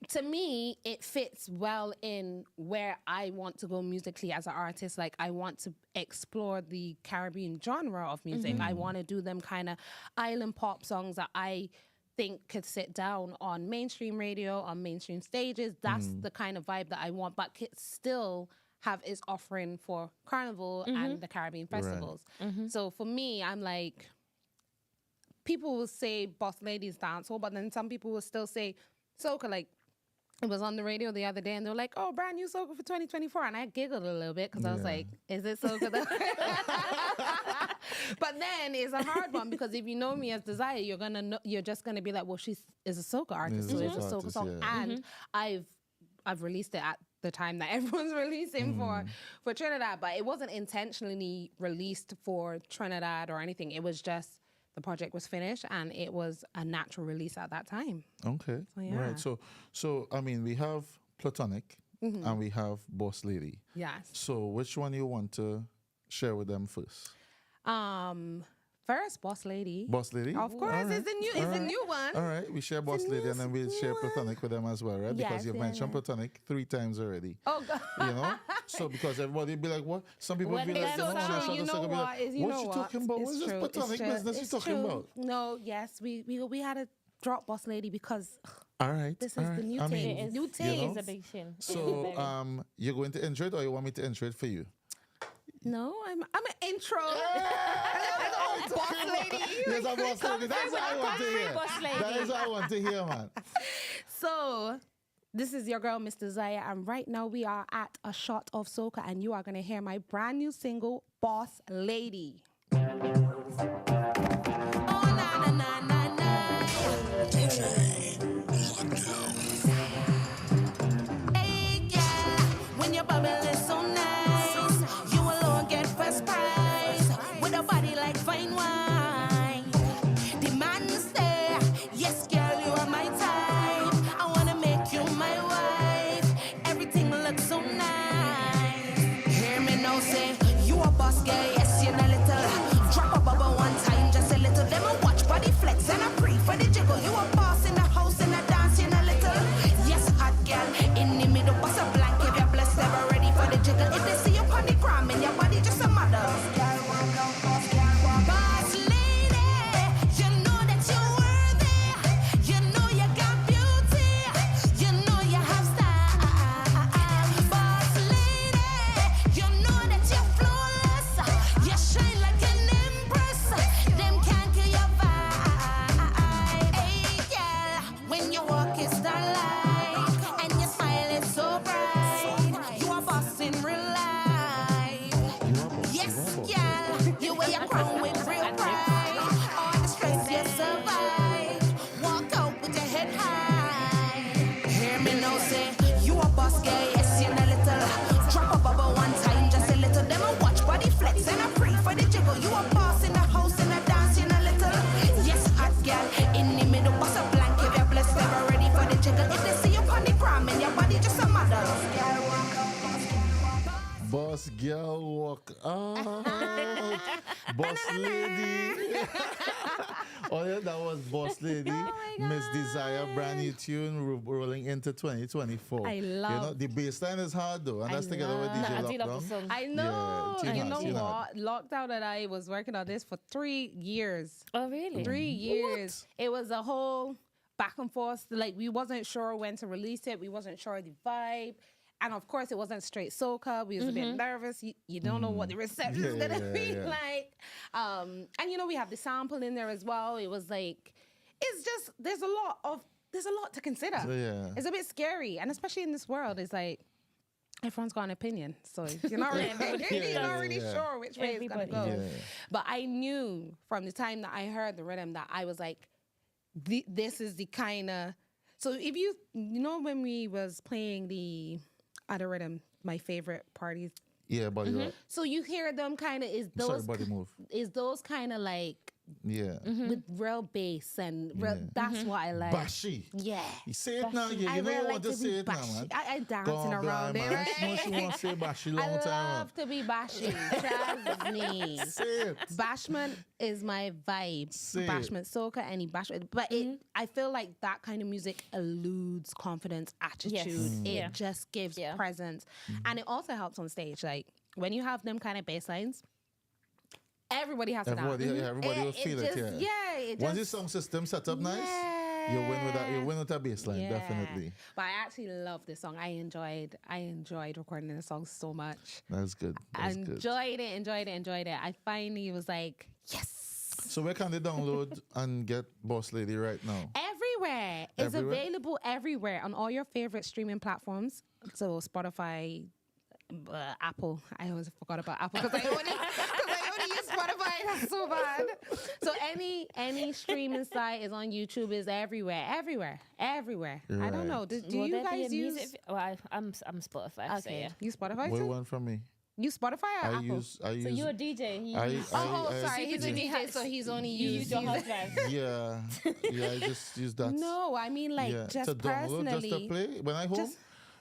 to me, it fits well in where I want to go musically as an artist. Like, I want to explore the Caribbean genre of music. I want to do them kind of island pop songs that I think could sit down on mainstream radio, on mainstream stages. That's the kind of vibe that I want, but could still have its offering for Carnival and the Caribbean festivals. So for me, I'm like, people will say Boss Ladies dancehall, but then some people will still say soca. Like, it was on the radio the other day, and they were like, "Oh, brand new soca for 2024," and I giggled a little bit because I was like, "Is it soca?" But then it's a hard one, because if you know me as Desire, you're just gonna be like, "Well, she's a soca artist, so it's a soca artist, song," yeah. and I've released it at the time that everyone's releasing for Trinidad, but it wasn't intentionally released for Trinidad or anything. It was just the project was finished and it was a natural release at that time. Okay. yeah. Right. So I mean, we have Platonic and we have Boss Lady. Yes. So which one you want to share with them first? First, Boss Lady. Boss Lady? Of course, All right. it's a All right. new one. All right, we share Boss Lady and then we'll share Platonic with them as well, right? Because Yes, you've yeah, mentioned yeah. Platonic 3 times already. Oh God. You know? So because everybody be like, what? Some people When be they like, so no, true. no, You so know be what? like, You what know you what? talking about? It's What's this true. It's Platonic true. business you It's talking true. about? No, yes, we had to drop Boss Lady because All right. this is all the right. new I thing. mean, It is, New it thing. is a big tune. so you're going to intro it or you want me to intro it for you? No, I'm an intro. Boss Lady. Yes, I'm Boss Lady. That's what I want to hear. Boss Lady. That is what I want to hear, man. So, this is your girl, Miss Desire, and right now we are at a shot of soca, and you are going to hear my brand new single, Boss Lady. Oh, na, na, na, na, na. Hey, yeah, when your bubble is so nice, you alone get first prize with a body like fine wine. The man say, yes, girl, you are my type. I wanna make you my wife. Everything looks so nice. Hear me now say, you a boss Boss girl walk out. Boss lady. Oh yeah, that was Boss Lady. Miss Desire, brand new tune rolling into 2024. I You love- know, the bass line is hard though, and that's together with Nah, DJ I do love the Lockdown. song. I know. Yeah, you tune know hard, tune hard. what? Lockdown and I was working on this for 3 years. Oh, really? 3 years. It was a whole back and forth. Like, we wasn't sure when to release it. We wasn't sure the vibe. And of course, it wasn't straight soca. We was a bit nervous. You don't know what the reception is Yeah, going to yeah, be yeah. like. And, you know, we have the sample in there as well. It was like, it's just, there's a lot to consider. So, yeah. It's a bit scary. And especially in this world, it's like, everyone's got an opinion. So you're not really, you're not really yeah. sure which way it's going to go. Everybody. Yeah. But I knew from the time that I heard the rhythm that I was like, this is the kind of... So if you know when we was playing the other rhythm, my favorite parties. Yeah, body rock. So you hear them kind of Sorry, body move. is those kind of like Yeah. with real bass and real, that's what I like. Bashy. Yeah. You say it now, you I know really you like want to to say be it now, bashy. man. I dancing Gone around blind, it, man. right? She want to say bashy long I time. love to be bashy. Trust me. Say it. Bashment is my vibe. Say it. Bashment, soca, any bashment. But I feel like that kind of music eludes confidence, attitude. Yes. It Yeah. just gives Yeah. presence. And it also helps on stage. Like, when you have them kind of bass lines, everybody has to dance. Everybody will feel it, just, yeah. it Once the just... song system set up nice, you win with that. You win with that bass line, Yeah. definitely. But I actually love this song. I enjoyed recording the song so much. That's good. That's good. Enjoyed it. I finally was like, yes. So where can they download and get Boss Lady right now? Everywhere. It's Everywhere? available everywhere on all your favorite streaming platforms. So Spotify, Apple. I always forgot about Apple because I only use Spotify. That's so bad. So any streaming site is on YouTube. Is everywhere. I don't Right. know. Do Will you there be a guys use? music? Well, I'm Spotify. So Okay, yeah. you Spotify Where too? one from me? You Spotify or I Apple? use. So you're a DJ. Sorry, he's a Super DJ, so he's only You use used. your hard drive. Yeah, I just use that. No, I mean like yeah, just to download, personally. just to play. When I home, Just-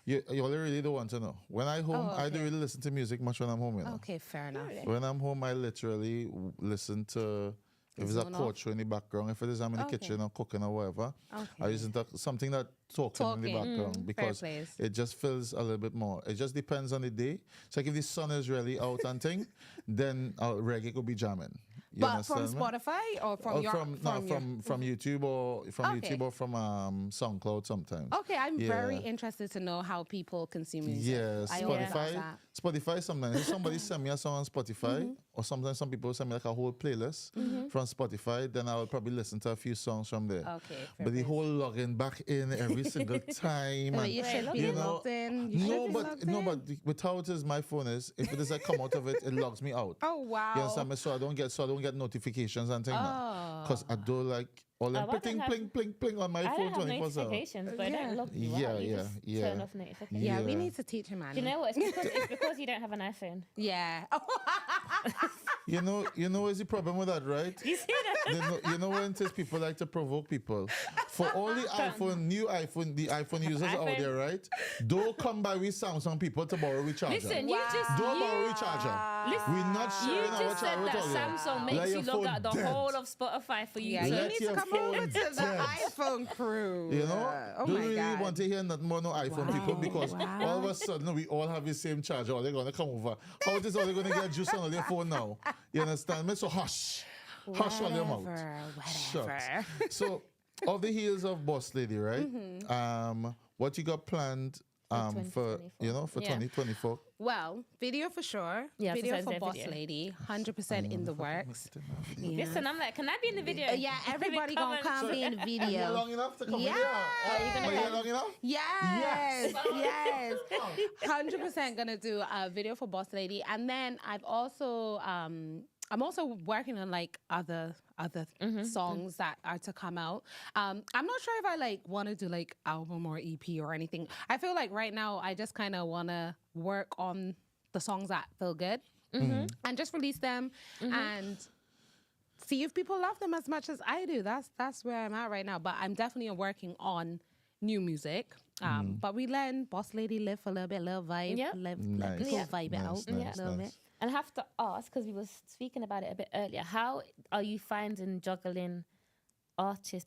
you only really don't want to know. When I home, Oh, I okay. don't really listen to music much when I'm home. You know? Okay, fair enough. When I'm home, I literally listen to. If it's a Zone off? court show in the background, if it is I'm in the Okay. kitchen or cooking or whatever, I Okay. listen to something that talking in the Talking, background because plays. it just feels a little bit more. It just depends on the day. So like if the sun is really out and thing, then reggae could be jamming. You But from understand me? Spotify or from Or your from YouTube or from Okay. YouTube or from SoundCloud sometimes. Okay, I'm very Yeah. interested to know how people consume music. Yeah, I always ask Spotify. that. Spotify sometimes if somebody send me a song on Spotify, or sometimes some people send me like a whole playlist from Spotify, then I will probably listen to a few songs from there. Okay, fair But the play. whole logging back in every single time. But and, you should be you know, logged in. You no, should be logged in. but with how it is my phone is, if it is I come out of it, it logs me out. Oh wow. You understand me? So I don't get notifications and things because I don't like all them Oh, I don't pling have- pling pling pling on my I phone don't have 24/7. notifications, but I Yeah. don't log you Yeah, out. You yeah, just yeah. turn off notifications. yeah, we Yeah. need to teach him, man. Do you know what? It's because you don't have an iPhone. Yeah. You know, is the problem with that, right? You see that? You know when it is people like to provoke people. For all the iPhone users out iPhone. there, right? Don't come by with Samsung people to borrow with charger. Listen, you just Don't borrow with charger. Listen, We're not you sharing our just said charger that with all you. Samsung Let makes your you log phone out the dead. whole of Spotify for you. Yeah, to you Let need to your come phone over to the dead. iPhone crew. You know, Oh don't my really God. want to hear nothing more no iPhone people because all of a sudden we all have the same charger. Or they're gonna come over. How it is all they gonna get juice on their phone now? You understand me? So hush all your mouth. Whatever. Shucks. So, of the heels of Boss Lady, right? What you got planned for 2024. for Yeah. 2024? Well, video for sure. Yeah, video besides for their Boss video. Lady, 100% in the works. Yeah. Listen, I'm like, can I be in the video? Yeah, everybody gonna come be in the You're video. long enough to come Yeah. here. Are you gonna Are you come? long enough? Yes, yes. 100% gonna do a video for Boss Lady, and then I'm also working on like other songs that are to come out. I'm not sure if I like want to do like album or EP or anything. I feel like right now I just kind of want to work on the songs that feel good and just release them and see if people love them as much as I do. That's where I'm at right now. But I'm definitely working on new music. But we learn Boss Lady live for a little bit, little vibe, Yeah. let Nice. people Yeah. vibe it out Nice, a little nice. bit. And I have to ask, because we were speaking about it a bit earlier, how are you finding juggling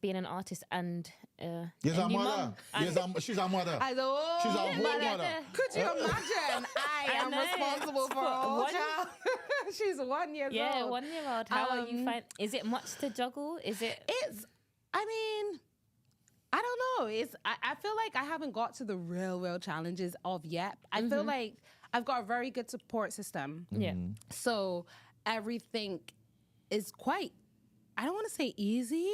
being an artist and Yes, a a new mother. mum? Yes, she's a mother. I know. She's a whole mother. Could you imagine? I am know, responsible it's for a whole one- child. She's 1 year Yeah, old. 1 year old. How are you find? Is it much to juggle? Is it? It's, I mean, I don't know. I feel like I haven't got to the real challenges of yet. I feel like I've got a very good support system. Yeah. So everything is quite, I don't want to say easy,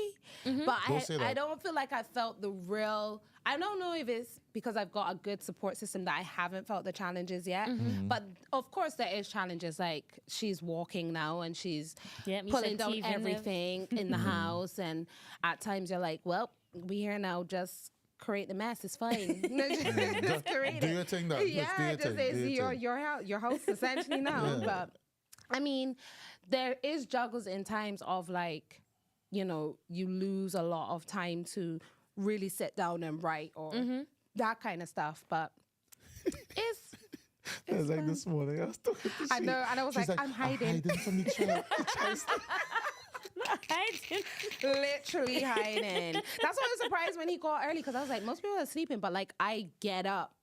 but Don't say I that. don't feel like I felt the real, I don't know if it's because I've got a good support system that I haven't felt the challenges yet. But of course there is challenges, like she's walking now and she's Yeah, you pulling said down teething there. everything in the house. And at times you're like, well, we here now, just create the mess. It's fine. Just create Do it. your thing, though. Just do Yeah, your just thing. it's Do your your thing. your house essentially now. Yeah. But I mean, there is juggles in times of like, you know, you lose a lot of time to really sit down and write or that kind of stuff. But it's It was like this morning. I was talking to I know, and I was she's like, I'm hiding. hiding from the child. The child's Literally hiding. That's why I was surprised when he called early, because I was like, most people are sleeping, but like I get up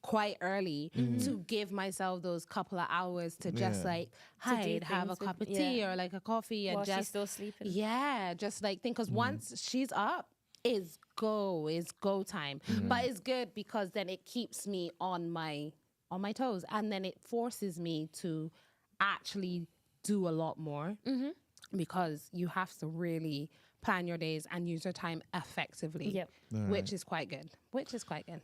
quite early to give myself those couple of hours to just Yeah. like hide, have a things with- cup of tea or like a coffee and While she's just still sleeping. yeah, just like think, because once she's up, it's go time. But it's good because then it keeps me on my toes, and then it forces me to actually do a lot more because you have to really plan your days and use your time effectively. Yep. Which is quite good.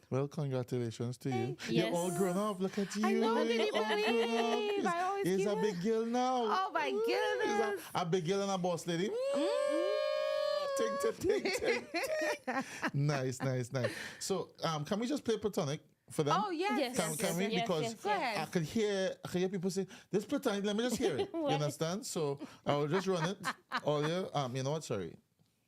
Well, congratulations to you. you. You're all grown up. Look at you. I know, can you You're all grown up. believe? I always He's give a her- big girl now. Oh my He's goodness. a big girl and a boss lady. Ting. Nice. So, can we just play Platonic for them? Oh yes. Can we? yes, Because yes, Go ahead. I could hear people say, this Platonic, let me just hear it. You understand? So I will just run it all year. You know what? Sorry.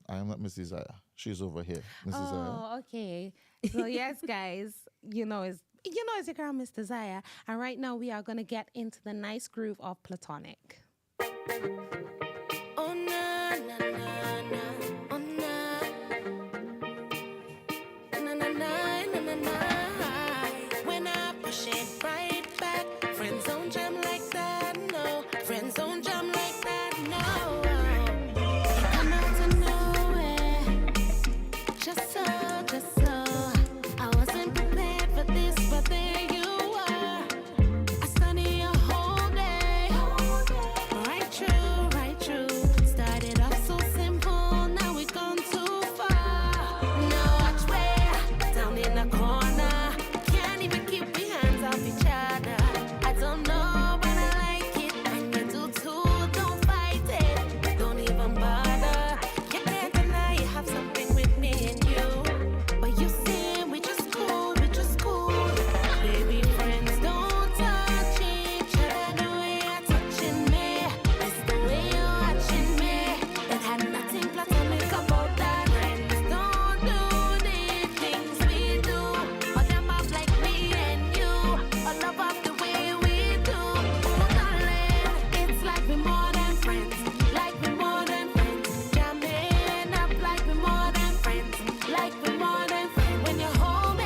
I am not Miss Desire. She's over here. Miss Desire. Oh, okay. So yes, guys, you know it's your girl Miss Desire, and right now we are gonna get into the nice groove of Platonic. Oh na na na na, oh na, na na na na na na. When I push it right back, friends don't jam like that, no. Friends don't jam like that, no. You come out of nowhere, just so. I wasn't prepared for this, but there you are. I study your whole day. Right true. Started off so simple, now we've gone too far. Now watch where, down in the corner. Can't even keep we hands off each other. I don't know, but I like it. And you do too, don't fight it. Don't even bother. You can't deny you have something with me and you. But you see, we just cool. Baby friends don't touch each other the way you're touching me. It's the way you're watching me. It had nothing platonic about that. Friends don't do the things we do. But them up like me and you. I love up the way we do. Oh, darling, it's like we're more than friends. Like we're more than friends. Jamming up like we're more than friends. Like we're more than friends. When you hold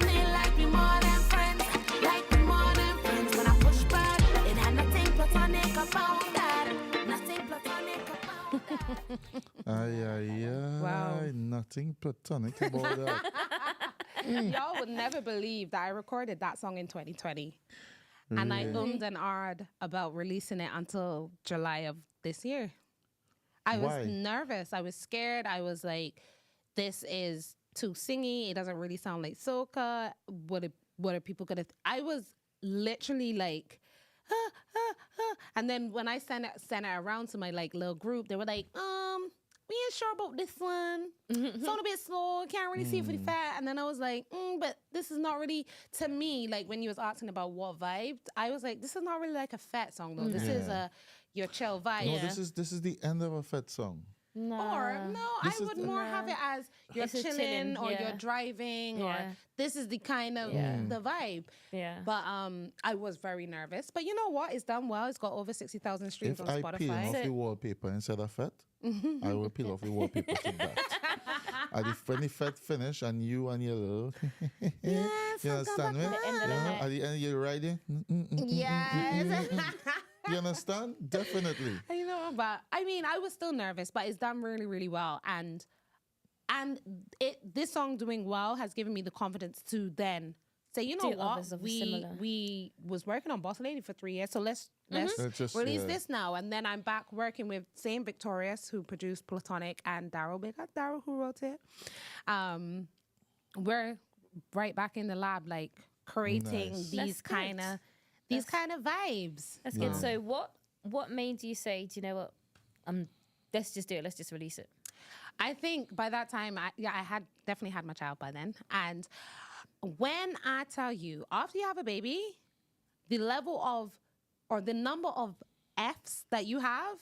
me like we're more than friends. Like we're more than friends. When I push back, it had nothing platonic about that. Nothing platonic about that. Ay. Wow. Nothing Platonic about that. Y'all would never believe that I recorded that song in 2020. And I ummed and ahed about releasing it until July of this year. I was Why? nervous. I was scared. I was like, this is too singy. It doesn't really sound like soca. What are people gonna I was literally like, and then when I sent it around to my like little group, they were like, we ain't sure about this one. Sound a bit slow. Can't really see it for the fat. And then I was like, but this is not really, to me, like when you was asking about what vibe, I was like, this is not really like a fat song though. This is Yeah. your chill vibe. No, this is the end of a Fed song. No. Or no, This I is would the- more have it as you're It's a chilling, chilling, or yeah. you're driving, or Yeah. this is the kind of the vibe. Yeah. But I was very nervous. But you know what? It's done well. It's got over 60,000 streams If on I peel Spotify. off So- the wallpaper instead of fat, I will peel off the wallpaper to that. And if when the fat finish and you and your little, Yes, you understand me? end of the Yeah, night. at the end you're riding. Yes. You understand? Definitely. You know, but I mean, I was still nervous, but it's done really, really well. And this song doing well has given me the confidence to then say, you know Do what, others of a similar. we was working on Boss Lady for 3 years, so let's Let's just, release yeah. this now. And then I'm back working with Saint Victorious, who produced Platonic, and Daryl. Big up Daryl, who wrote it. We're right back in the lab, like creating Nice. these That's good. kind of vibes. That's good. So what made you say, do you know what? Let's just do it. Let's just release it. I think by that time, I had definitely had my child by then. And when I tell you, after you have a baby, the level of, or the number of F's that you have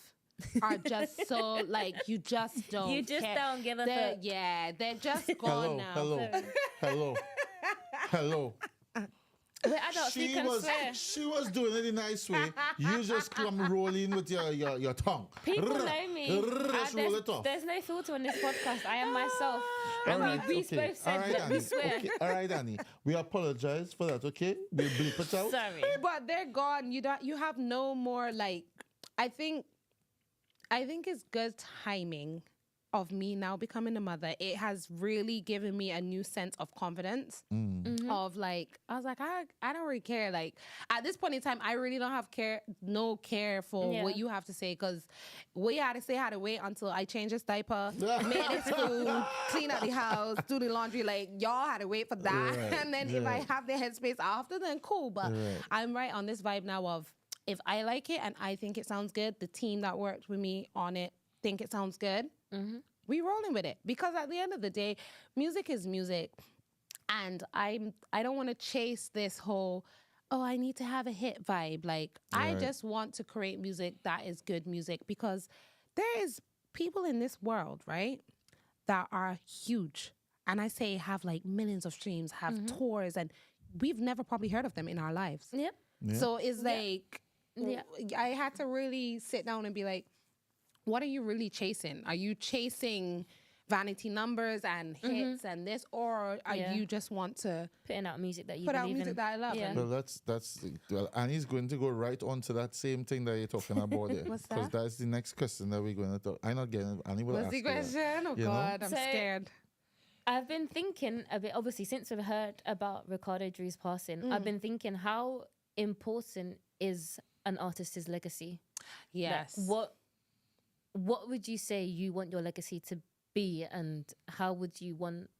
are just so, like, you just don't You just care. don't give a They're- fuck. Yeah, they're just gone Hello, now. hello. We're adults. We can swear. She was doing it the nice way. You just come rolling with your tongue. People know me. Just roll it off. There's no filter on this podcast. I am myself. All And right, we okay. both said All right, that we Annie. swear. Okay. All right, Annie. We apologize for that, okay? We'll bleep it out. Sorry. But they're gone. You have no more, like, I think it's good timing of me now becoming a mother. It has really given me a new sense of confidence of, like, I was like, I don't really care. Like, at this point in time, I really don't have no care for Yeah. what you have to say, because what you had to say had to wait until I change his diaper, made his food, clean out the house, do the laundry. Like, y'all had to wait for that. Right, And then if I yeah. have the headspace after, then cool. But Right. I'm right on this vibe now of, if I like it and I think it sounds good, the team that worked with me on it think it sounds good, we rolling with it. Because at the end of the day, music is music. And I don't want to chase this whole, oh, I need to have a hit vibe. Like, I Right. just want to create music that is good music, because there is people in this world, right, that are huge. And I say have like millions of streams, have tours, and we've never probably heard of them in our lives. Yep. So it's like, Yeah. I had to really sit down and be like, what are you really chasing? Are you chasing vanity numbers and hits and this, or are Yeah. you just want to Putting out music that you put out believe music in. that I love? Yeah. And Well, well, Annie's going to go right on to that same thing that you're talking about there. What's Because that? that's the next question that we're going to talk. I'm not getting it. Annie will what's ask the you that. question? Oh You know? God, I'm So- scared. I've been thinking a bit, obviously, since we've heard about Ricardo Drew's passing, I've been thinking, how important is an artist's legacy? Like, Yes. what would you say you want your legacy to be, and how would you want,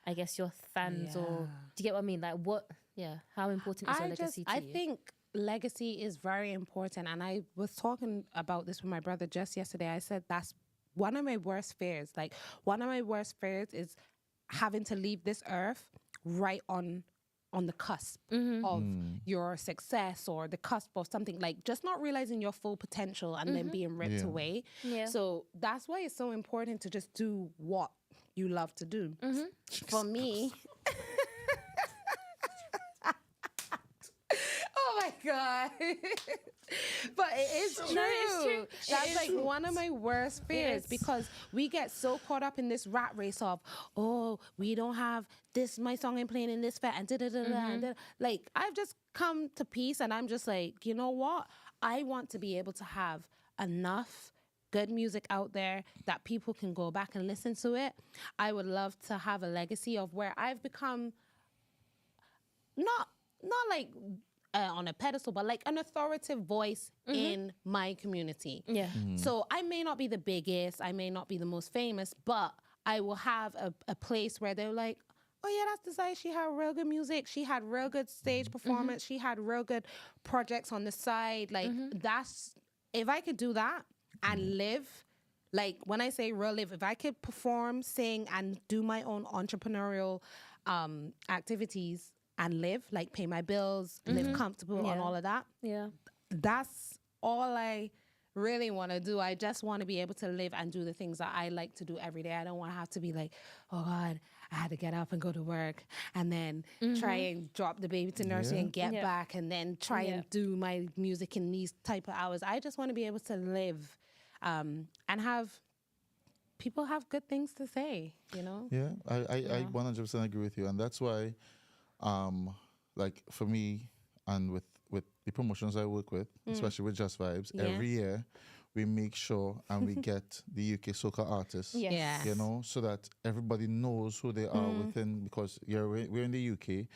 I guess, your fans, or Yeah. do you get what I mean? Like, how important is your legacy to I you? think legacy is very important. And I was talking about this with my brother just yesterday. I said that's one of my worst fears. Like, one of my worst fears is having to leave this earth right on the cusp of your success, or the cusp of something, like just not realizing your full potential and then being ripped Yeah. away. Yeah. So that's why it's so important to just do what you love to do. For me, oh my God. But it is true. No, it's true. It That's is like true. one of my worst fears, Yes. because we get so caught up in this rat race of, oh, we don't have this, my song ain't playing in this fat, and and like, I've just come to peace, and I'm just like, you know what? I want to be able to have enough good music out there that people can go back and listen to it. I would love to have a legacy of where I've become not like on a pedestal, but like an authoritative voice in my community. Yeah. So I may not be the biggest, I may not be the most famous, but I will have a place where they're like, oh yeah, that's Desire. She had real good music. She had real good stage performance. She had real good projects on the side. Like, that's, if I could do that and live, like, when I say real live, if I could perform, sing, and do my own entrepreneurial activities and live, like pay my bills, live comfortable, and Yeah. all of that, Yeah. that's all I really want to do. I just want to be able to live and do the things that I like to do every day. I don't want to have to be like, oh God, I had to get up and go to work and then try and drop the baby to nursery and get back and then try and do my music in these type of hours. I just want to be able to live and have people have good things to say, you know? Yeah, I 100% agree with you. And that's why, like for me and with the promotions I work with, especially with Just Vibes, every year we make sure and we get the UK soca artists, Yes. you know, so that everybody knows who they are within, because we're in the UK,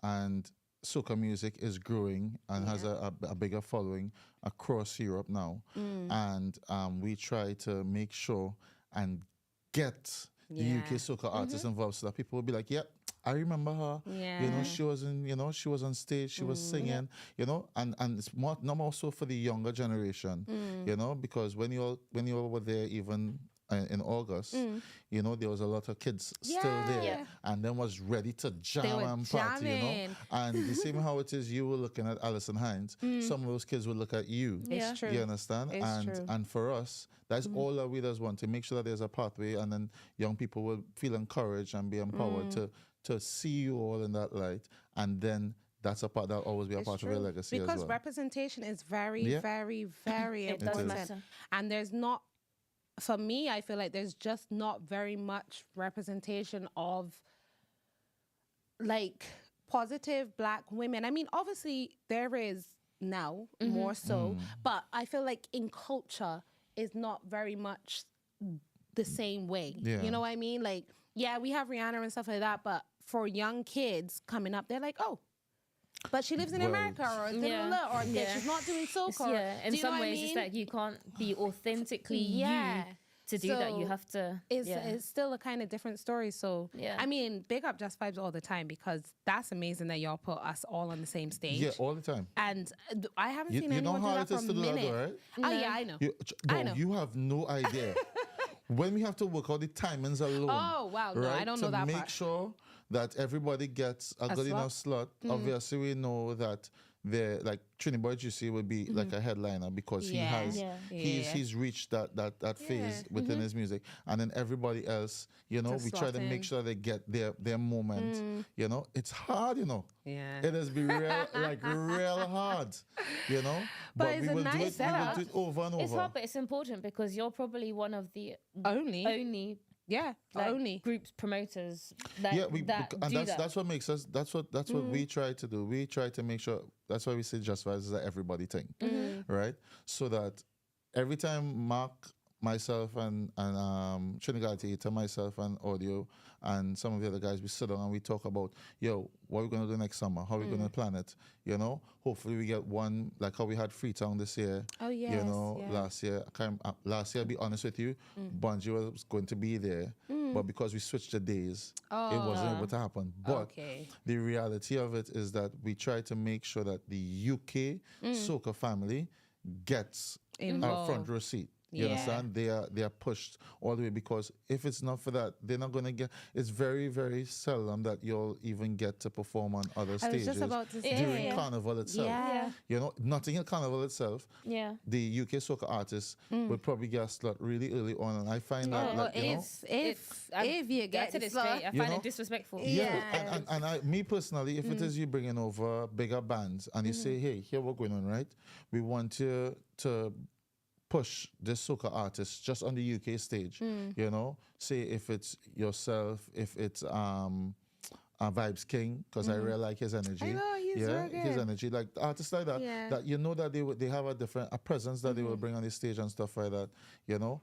and soca music is growing and has a bigger following across Europe now. And we try to make sure and get the UK soca artists involved, so that people will be like, yep, I remember her. You know, she was she was on stage, she was singing, you know, and it's more, not more so for the younger generation, you know, because when you all were there, even in August, you know, there was a lot of kids still there, and then was ready to jam and party, you know. And the same how it is, you were looking at Alison Hines, some of those kids would look at you. It's true. You understand? It's true. And for us, that's all that we just want, to make sure that there's a pathway, and then young people will feel encouraged and be empowered to see you all in that light, and then that's a part that'll always be a part of your legacy as well. Because representation is very, very, very It does important. matter. And there's not, for me, I feel like there's just not very much representation of like positive Black women. I mean, obviously there is now more so, but I feel like in culture is not very much the same way. Yeah. You know what I mean? Like, yeah, we have Rihanna and stuff like that, but for young kids coming up, they're like, oh, but she lives in Well, America, or she's not doing soca. In Do you know some what I ways, mean? it's like you can't be authentically Yeah. you to do that. You So have to. It's still a kind of different story. So, Yeah. I mean, big up Just Vibes all the time, because that's amazing that y'all put us all on the same stage. Yeah, all the time. And I haven't You seen know anyone how do it that is for to a do that, minute. though, right? Oh, yeah, I know. Bro, know. you have no idea. When we have to work out the timings alone. Oh, wow. No, right, I don't know that to make part. sure that everybody gets a good enough slot. Obviously, we know that the like Trini Boy Juicy would be like a headliner, because Yeah. he's reached that phase within his music, and then everybody else, you know, To we try slot to in. make sure they get their moment. You know, it's hard, you know. Yeah. It has been real, like real hard, you know. But it's we a will nice do it. We will setup. do it over and over. It's hard, but it's important because you're probably one of the Only. Yeah, like, only. groups promoters that Yeah, do that. that's what makes us. That's what we try to do. We try to make sure. That's why we say Just Vibes is an everybody thing, right? So that every time Mark, myself, and Trinidad Theater, myself, and Audio, and some of the other guys, we sit down and we talk about, yo, what are we gonna do next summer? How are we gonna plan it? You know, hopefully we get one, like how we had Freetown this year. Oh, You yes, know, yeah. last year, I'll be honest with you, Bungie was going to be there, but because we switched the days, it wasn't able to happen. But Okay. the reality of it is that we try to make sure that the UK soca family gets a Involved. front row seat. You Yeah. understand? They are pushed all the way, because if it's not for that, they're not gonna get. It's very, very seldom that you'll even get to perform on other I was stages just about to say. during Carnival itself. Yeah. You know, Notting Hill Carnival itself. Yeah. The UK soca artists would probably get a slot really early on, and I find that, Well, like, you know, if you get to the this slot, straight, I You find know? it disrespectful. yeah, and me personally, if it is you bringing over bigger bands and you say, hey, here we're going on, right? We want you to push this soca artist just on the UK stage, you know? Say if it's yourself, if it's Vibes King, because I really like his energy. I know, he's real his good. energy, like artists like that, Yeah. that you know that they have a presence that they will bring on the stage and stuff like that, you know?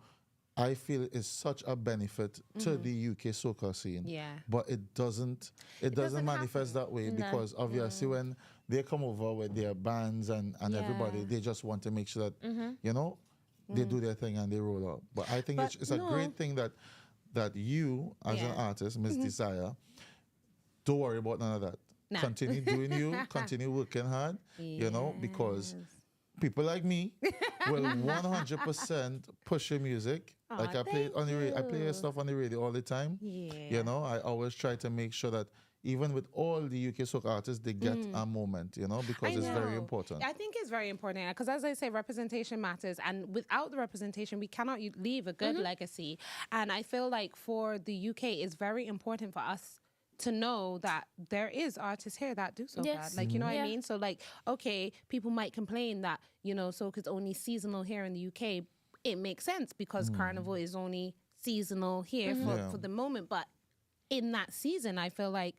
I feel it's such a benefit to the UK soca scene. Yeah. But it doesn't doesn't manifest that way, because obviously when they come over with their bands and everybody, they just want to make sure that, you know, they do their thing and they roll out. But I think But it's a no. great thing that you, as an Yeah. artist, Miss Desire, don't worry about none of that. Nah. Continue doing you, continue working hard, you know, because people like me will 100% push your music. Aw, Like I play it on the I play your you. stuff on the radio all the time. Yeah. You know, I always try to make sure that even with all the UK soca artists, they get a moment, you know, because it's very know. important. I think it's very important because, as I say, representation matters, and without the representation, we cannot leave a good legacy. And I feel like for the UK, it's very important for us to know that there is artists here that do soca. Yes. Like, you know what I Yeah. mean? So, like, okay, people might complain that, you know, soca's only seasonal here in the UK. It makes sense because Carnival is only seasonal here for the moment. But in that season, I feel like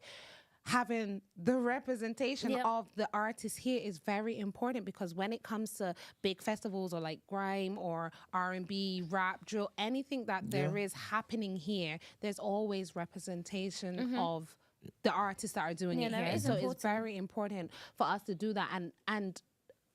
having the representation Yep. of the artists here is very important, because when it comes to big festivals or like grime or R&B, rap, drill, anything that there is happening here, there's always representation of the artists that are doing Yeah, it no, here. it is So it's important. very important for us to do that, and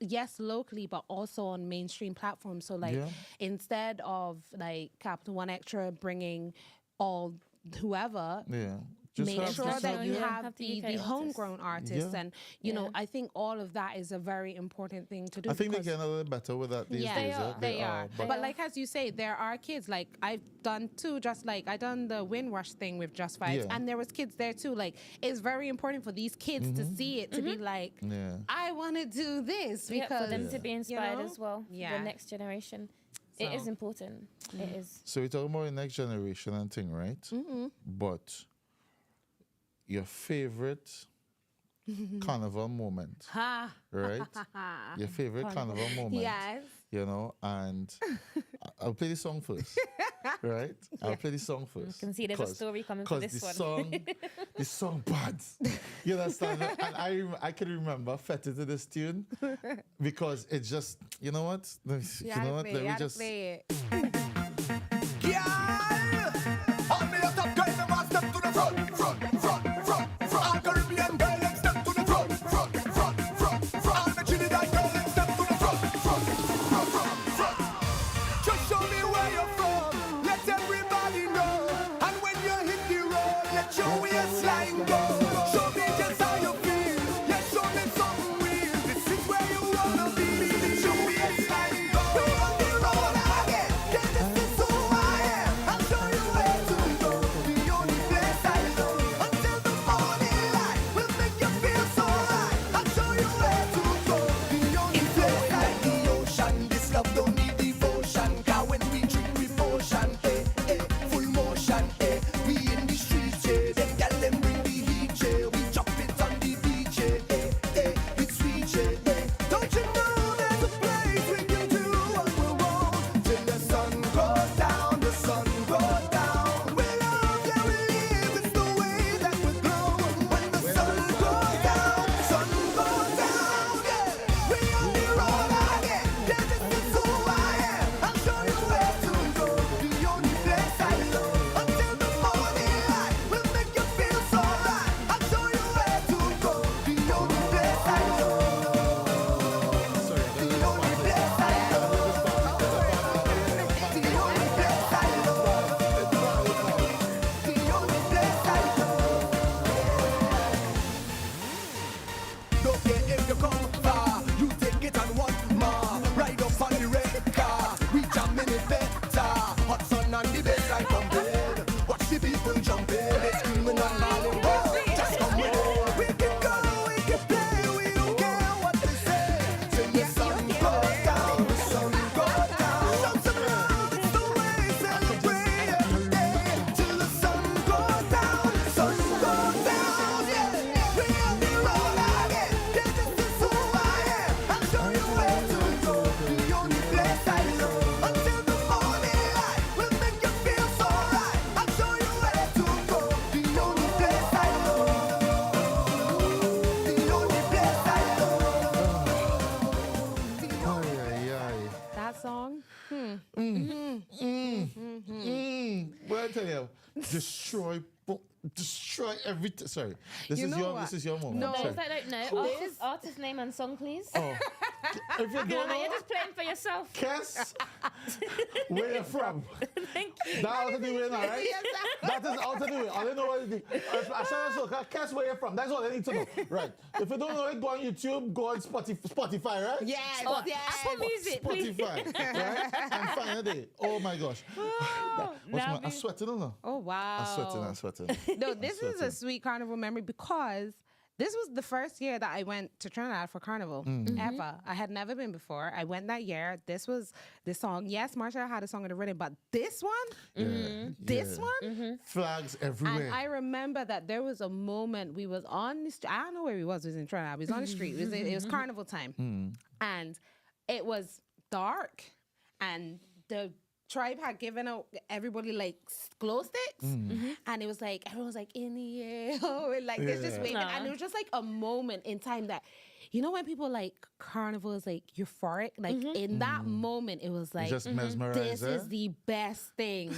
yes, locally, but also on mainstream platforms. So like instead of like Capital One Extra bringing all whoever, Yeah. Just make have sure just that have- you yeah. have Have the the UK artists. homegrown artists. Yeah. And, you know, Yeah. I think all of that is a very important thing to do. I think they're because- getting a little better with that these yeah, days. they are. But But like as you say, there are kids. Like I've done too. Just like I done the Windrush thing with Just Vibes, Yeah. and there was kids there too. Like it's very important for these kids to see it, to be like, yeah. I want to do this Yeah, because for them to be inspired know? as well. For Yeah. the next generation. It is So- important. It is. So we're talking about the next generation and thing, right? But your favorite carnival moment, Ha. right? Your favorite carnival moment. Yes. You know, and I'll play the song first, right? I'll play the song first. can see there's a story coming for this the one. the song bad. You understand? And I can remember fetting to this tune because it just, you know what? Let me just. Play it. Just show me where you're from. Let everybody know. And when you hit the road, let your waistline go. Show me just how you feel. Yeah, show me something real. This is where you wanna be. Let your waistline go. We on the road again. Yeah, this is who I am. I'll show you where to go. The only place I know. Until the morning light will make you feel so right. I'll show you where to go. The only place like the ocean. This love don't need devotion. Cause when we drink we potion, full motion, we in the streets, them gal them bring the heat, we chop it on the beach, it's sweet, don't you know there's a place we can do what we want till the sun goes down, the sun goes down. We love, yeah, we live, it's the way that we glow. When the sun goes down, yeah. We on the road again, yeah, this is who I am. I'll show you where to go, the only place I know. Until the morning light will make you feel so right. I'll show you where to go, the only place I know. The only place I know. The only place I know. The only place I know. Don't care if you come far, you take it and want more. Ride up on the red car, we jam in it better. Hot sun and the baseline from bed. Watch the people jumping, they screaming and calling. Whoa, just come with it. We can go, we can play, we don't care what they say. Till the sun goes down, the sun goes down. Shout some love, it's the way we celebrate every day. Till the sun goes down, sun goes down. Yeah, we on the road again. Yeah, this is who I am. I'll show you where to go, the only place I know. Until the morning light will make you feel so right. I'll show you where to go, the only place I know. The only place I know. Ay, ay, ay. That song. Well, I tell you, destroy everything. Sorry, this You is know your what? this is your moment. No. Sorry. No, artist name and song, please. Oh, if you don't You're know, just playing for yourself. Kes, where you from? Thank you. That out of the way now, right? That is out of the way. All I know what it is. I said Soca, Kes, where you from? That's all I need to know. Right. If you don't know it, go on YouTube, go on Spotify, right? Yes, Oh, yes. Apple Music, please. Spotify, right? And find a day. Oh my gosh. I'm sweating, no? Oh, wow. I'm sweating. No, this is a sweet carnival memory because this was the first year that I went to Trinidad for carnival ever. I had never been before. I went that year. This was the song. Yes, Marsha had a song in the rhythm, but this one, this one, flags everywhere. and I remember that there was a moment we was on the street. I don't know where we was. We was in Trinidad. We was on the street. It was carnival time, and it was dark, and the tribe had given out everybody like glow sticks, and it was like everyone was like in the air, like this just waving, and it was just like a moment in time that, you know, when people like carnival is like euphoric, like in that moment it was like just mesmerized. this is the best thing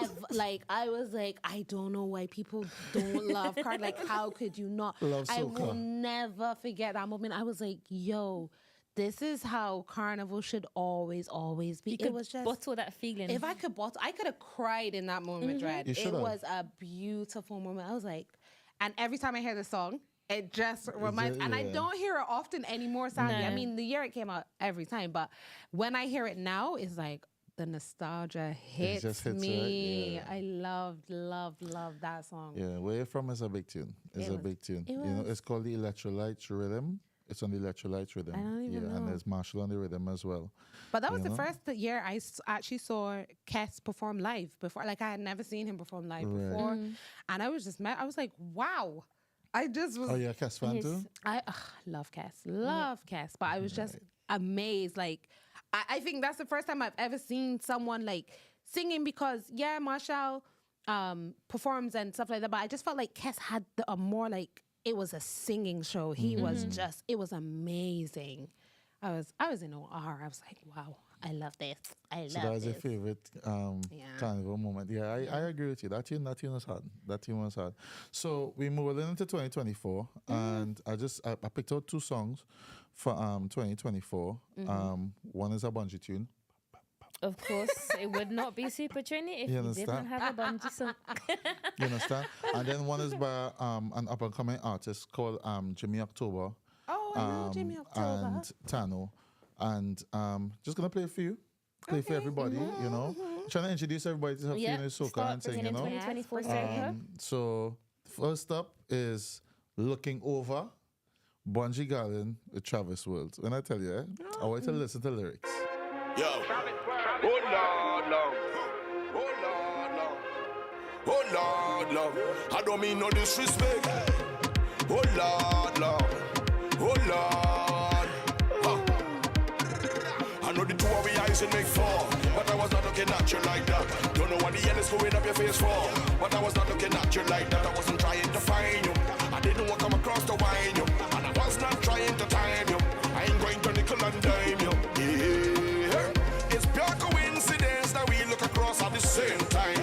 ever. Like I was like, I don't know why people don't love carnival. Like how could you not? Love I Soca. will never forget that moment. I was like, yo. This is how carnival should always be. You It was just bottle that feeling. if I could bottle, I could have cried in that moment, Red. You It should've. was a beautiful moment. I was like, and every time I hear the song, it just reminds, and I yeah. don't hear it often anymore, sadly. I No. mean, the year it came out every time, but when I hear it now, it's like the nostalgia hits, just hits, right? me. Yeah. I love that song. Yeah, where you from is a big tune. It's It a was- big tune. it You know, was. it's called the Electrolyte Rhythm. It's on the Electrolyte Rhythm. I don't even and know. there's Marshall on the rhythm as well. But that was You the know? first year I actually saw Kes perform live before. Like I had never seen him perform live Right. before, and I was just I was like, wow. I just was. Oh, you're a Kes fan too? I love Kes, but I was just amazed. Like I think that's the first time I've ever seen someone like singing because Marshall performs and stuff like that, but I just felt like Kes had a more like it was a singing show. He was just it was amazing. I was in awe. I was like, wow, I love this. I So love that was your this. favorite carnival moment. Yeah, I agree with you. That tune was hard. That tune was hard. So we moved into 2024, and I picked out two songs for 2024. One is a bungee tune. Of course, it would not be Super Trini if You you did not understand? have a bungee song. You understand? And then one is by an up and coming artist called Jimmy October. Oh, I know Jimmy October. And Tano. And just gonna play for you. Play for everybody, you know. Trying to introduce everybody to Yeah, Soca start and sing, bringing you in know. 2024 Yes, Soca. So first up is Looking Over, Bungie Garden with Travis World. When I tell you, I want you to listen to the lyrics. Yo. Oh Lord, Lord. Oh Lord, Lord. Oh Lord, Lord. I don't mean no disrespect. Oh Lord, Lord. Oh Lord. I know the two of we eyes will make four, but I was not looking at you like that. Don't know what the hell is going up your face for, but I was not looking at you like that. I wasn't trying to find you. I didn't want to come across to whine you, and I was not trying to time you. I ain't going to nickel and dime you. Yeah. It's pure coincidence that we look across at the same time.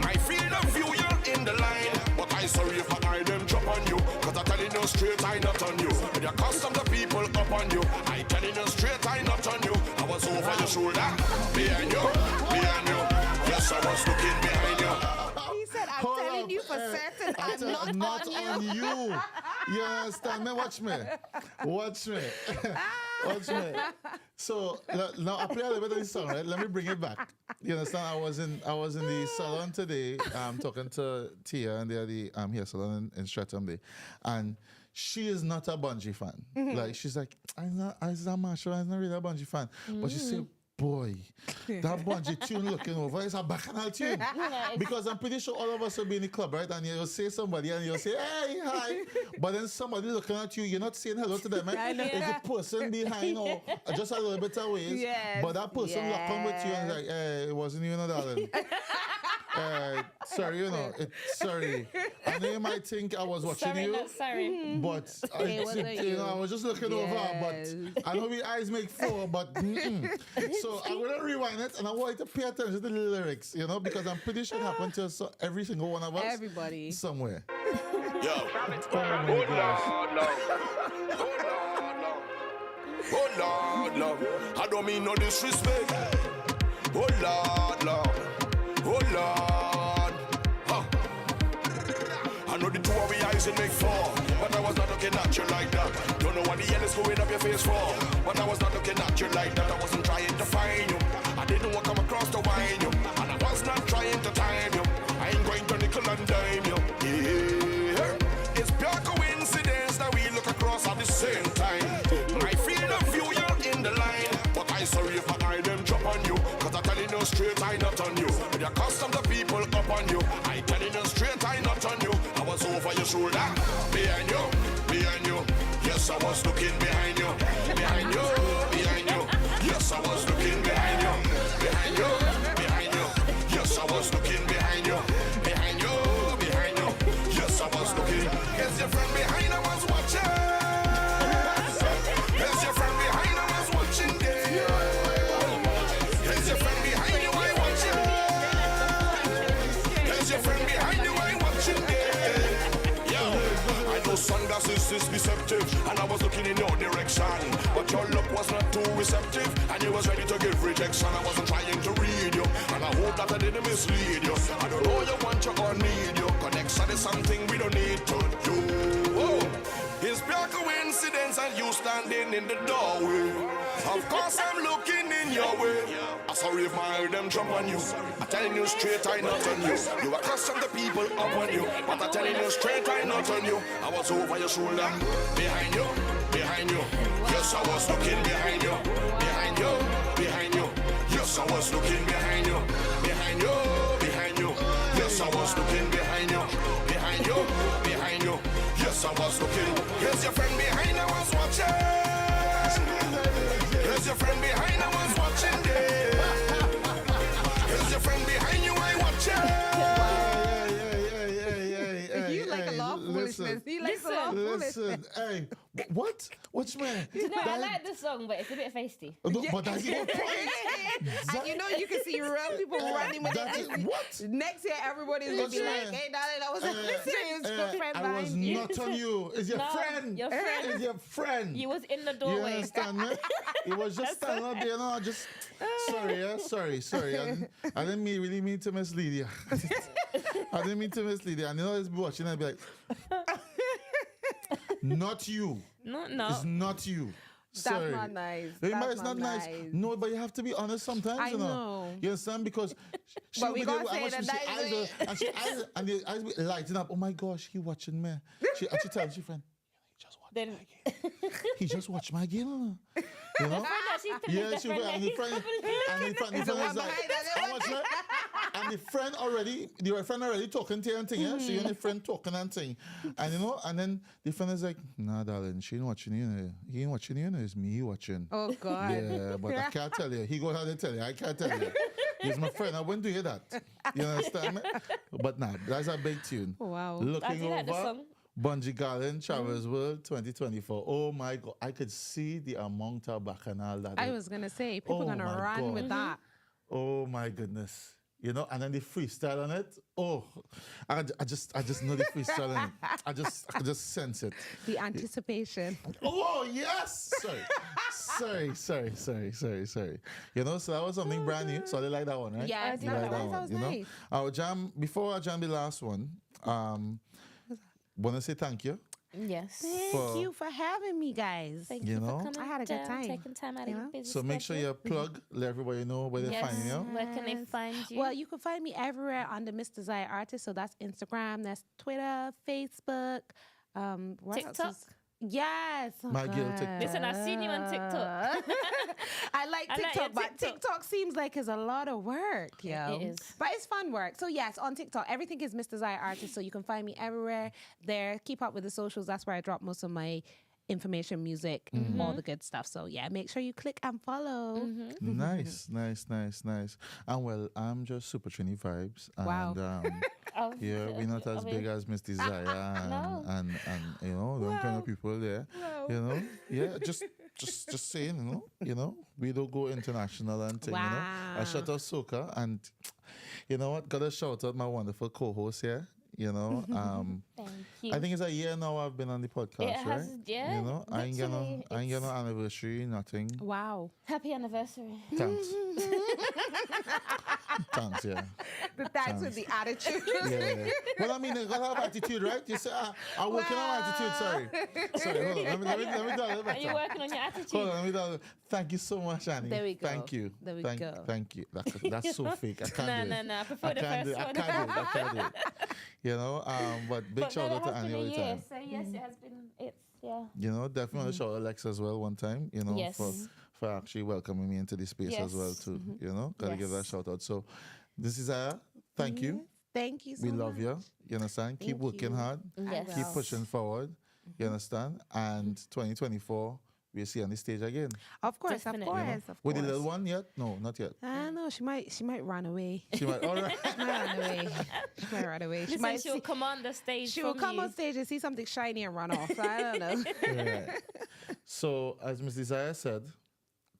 My field of view, you're in the line, but I sorry if I them drop on you, cause I'm telling you straight, I not on you. With your custom the people up on you, I telling you straight, I not on you. I was over your shoulder, behind you. Yes, I was looking behind you. He said, I'm Hold telling up, you for certain, I'm not on you. You understand me? Watch me. Watch me. Watch me. So now I play a little bit of this song, right? Let me bring it back. You understand? I was in the salon today. Talking to Tia, and they're the hair salon in Streatham Day, and she is not a Bungie fan. Like she's like, I'm not Marshall. I'm not really a Bungie fan, but she said, boy, that Bungie tune Looking Over is a bacchanal tune. Because I'm pretty sure all of us will be in the club, right? And you'll say somebody and you'll say, hey, hi. But then somebody looking at you, you're not saying hello to them, right? I know. It's the person behind or just a little bit away. Yes, But that person looking with you and like, hey, it wasn't you, no, darling. Sorry, sorry. I know you might think I was watching Sorry, you. not sorry. But wasn't I was just looking over. Yes. But I know my eyes make four. But so I'm gonna rewind it, and I want you to pay attention to the lyrics, because I'm pretty sure it happened to every single one of us. Everybody. Somewhere. Yo. Oh my gosh. Lord, Lord. Oh Lord, Lord. Oh Lord, Lord, I don't mean no disrespect. Oh Lord, Lord, oh Lord. Huh. I know the two of we eyes it make four, but I was not looking at you like that. Don't know what the hell is going up your face for, but I was not looking at you like that. I wasn't trying to find you. I didn't want to come across to whine you, and I was not trying to time you. I ain't going to nickel and dime you. Yeah, it's pure coincidence that we look across at the same time. I feel the view you're in the line, but I sorry if my eye them drop on you, cause I'm telling you straight I not on you. With your custom the people up on you, I telling you straight I not on you. I was over your shoulder, behind you, behind you. Yes, I was looking behind you, behind you, behind you. Yes, I was looking behind you, behind you, behind you. Yes, I was looking behind you, behind you, behind you. Yes, I was looking. Here's your friend behind, I was watching. Here's your friend behind, I was watching. Here's your friend behind you, I watching. Here's your friend behind you, I watching. I know sunglasses is deceptive, and I was looking in your direction, but your look was not too receptive, and you was ready to give rejection. I wasn't trying to read you, and I hope that I didn't mislead you. I don't know you want you or need you. Connection is something we don't need to do. Oh, it's pure coincidence and you standing in the doorway. Of course I'm looking in your way. I'm sorry if my them jump on you. I'm telling you straight, I not on you. You accustomed to people up on you, but I'm telling you straight, I not on you. I was over your shoulder, behind you, behind you. Yes, I was looking behind you, behind you, behind you. Yes, I was looking behind you, behind you, behind you. Yes, I was looking behind you, behind you, behind you. Yes, I was looking. Here's your friend behind, I was watching. Here's your friend behind, I was watching. Here's your friend behind you, I watching. You like a lot of foolishness. He likes a lot of foolishness. Listen, hey, what? What's man? You know, I like the song, but it's a bit feisty. No, but that's your point. And you know, you can see real people running with That it. is, what? Next year, everybody's going to be Listen, like, hey, darling, I was serious friend I was behind you. not on you. It's your No, friend. your friend. It's your friend. You was in the You doorway. understand me? It was just standing up there. No, just sorry, yeah, sorry. I didn't really mean to mislead you. I didn't mean to mislead you. And you know, it's watching and be like, not you. No. It's not you. Sorry. not nice. Remember, That's it's not not nice. nice. No, but you have to be honest sometimes. I you know. You understand? Because she But will we be gotta there, say and the she nice eyes way. her- and she eyes and the eyes be lighting up. Oh my gosh, he watching me. She tells her friend, Then he just watched my game. You know? Yeah, she will. And the friend is like, how much man? And the friend already talking to you and thing, yeah? She and the friend talking and thing. And you know, and then the friend is like, nah, darling, she ain't watching you. He ain't watching you, it's me watching. Oh, God. Yeah, but I can't tell you. He go ahead and tell you. I can't tell you. He's my friend. I wouldn't do that. You understand me? But nah, that's a big tune. Wow. I Looking do like the over song. Bungee Garland, Travis World 2024. Oh my God. I could see the amount of bacchanal that I was going to say, people Oh going to my run God. with that. Oh my goodness. You know, and then the freestyle on it. Oh, I just know the freestyle on it. I just sense it. The anticipation. Oh yes! Sorry. You know, so that was something brand new. So I like that one, right? Yes, You like that was you know? nice. Our jam, before I jam the last one, want to say thank you. Yes. Thank you for having me, guys. Thank You you know? for coming I had a good down, time. taking time out of your busy So make sure you schedule. plug, let everybody know where they're Yes. finding you. Where can they find you? Well, you can find me everywhere on the Miss Desire Artist. So that's Instagram, that's Twitter, Facebook. What else TikTok? is- Yes. Oh, My girl, TikTok. Listen, I've seen you on TikTok. I like I like TikTok, your but TikTok. TikTok seems like it's a lot of work, yo. It is. But it's fun work. So yes, on TikTok, everything is Miss Desire Artist. So you can find me everywhere there. Keep up with the socials. That's where I drop most of my information, music, all the good stuff. So yeah, make sure you click and follow. Nice. And well, I'm just Super Trini Vibes. And, Wow. yeah, we're not as big as Miss Desire No. and you know, them kind of people there. You know? Yeah, just saying, you know, we don't go international and thing, you know. I Wow. shout out Soca and you know what? Gotta shout out my wonderful co-host here. You know, Thank you. I think it's a year now I've been on the podcast, It has, right? yeah, You know, I ain't got literally, no anniversary, nothing. Wow. Happy anniversary. Thanks. Thanks, yeah. The thanks with the attitude. Yeah. Well, I mean, I gotta have attitude, right? You say, I'm working on attitude, sorry. Sorry, hold on. Let me dial it back. Are you working on your attitude? Hold on, let me dial it. Thank you so much, Annie. There we go. Thank you. There we thank, go. Thank you. That's so fake. I can't do it. No. I prefer I the can't do first it. one. I can't do it. You know, but big But shout no, out to it has Annie been all a the year, time. so yes, it has been. It's yeah. You know, definitely want to shout out Alex as well one time, you know, Yes. for actually welcoming me into the space as well Yes. too. You know, gotta give that Yes. shout out. So this is Aya. Thank you. Thank you so We much. love you. You understand? Keep Thank working you. hard. Yes. Keep will. pushing forward. You understand? And 2024, we'll see you on the stage again. Of course, Definitely. of You course, of With course. the little one yet? No, not yet. No, she might run away. She might. All right. She might run away. She might run away. She Listen, might she'll see, command the stage. she will from come you. on stage and see something shiny and run off. So I don't know. Yeah. So, as Ms. Desire said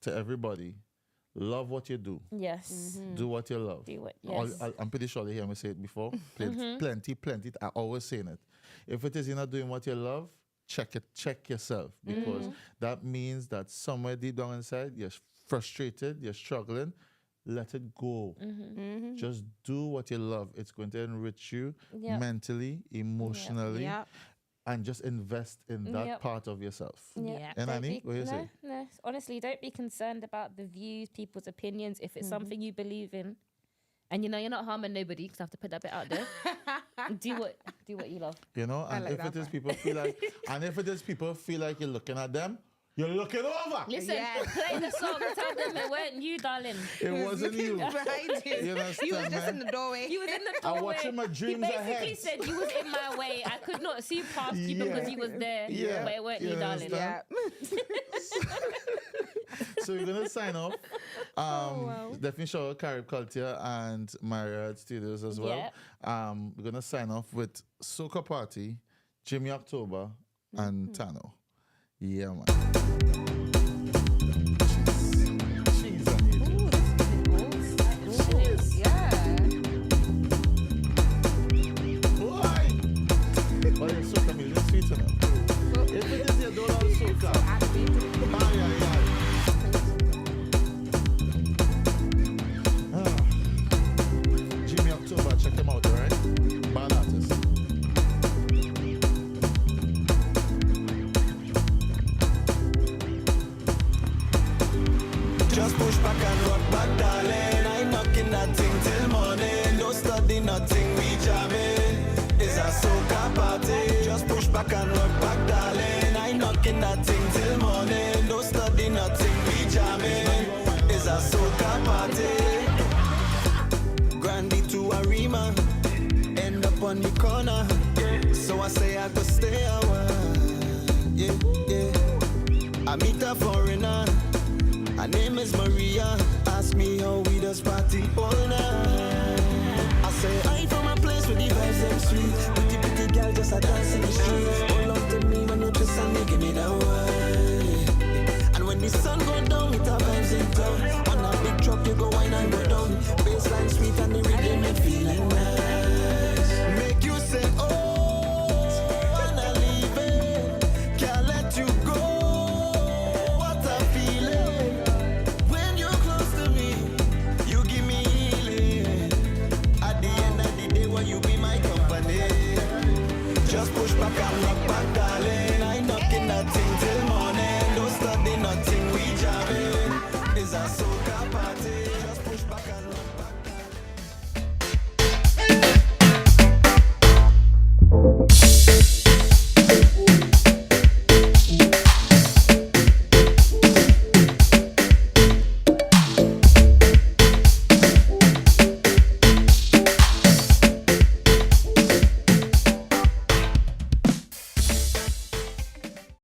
to everybody, love what you do. Yes. Do what you love. Do it. All- Yes. I'm pretty sure they hear me say it before. Plenty. I always saying it. If it is you're not doing what you love, check yourself, because that means that somewhere deep down inside you're frustrated, you're struggling. Let it go. Just do what you love. It's going to enrich you Yep. mentally, emotionally, Yep. and just invest in that Yep. part of yourself. Yeah. And Don't Annie, be- what you no, say? no. Honestly, don't be concerned about the views, people's opinions. If it's something you believe in, and you know you're not harming nobody, because I have to put that bit out there. do what you love. You know, and like if that it is part. people feel like, and if it is people feel like you're looking at them, you're looking over. Listen, Yes. play the song. Tell them it weren't you, darling. It wasn't you. Behind you. You understand, You were just man? in the doorway. You was in the I'm doorway. watching my dreams He basically ahead. said you was in my way. I could not see past you because you was there. Yeah. But it weren't You you, darling. understand? Yeah. So we're gonna sign off. Definitely shout out Carib Culture and Marriott Studios as well. We're gonna sign off with Soca Party, Jimmy October, and Tano. Yeah, man. Jeez, I need you. Yeah. Why? Oh, yeah, Soca music sweet enough. If it is your dollar Soca. Aye, aye, aye. Jimmy October, check him out, alright? Bad artist. Just push back and rock back, darling. I ain't knocking that thing till morning. Don't study nothing, we jamming. It's a soca party. Just push back and rock back, darling. I ain't knocking that thing till morning. Don't study nothing, we jamming. It's a soca party. Grandy to Arima, end up on the corner. So I say I could stay a while. Yeah, yeah. I meet a foreigner. Her name is Maria. Ask me how we just party all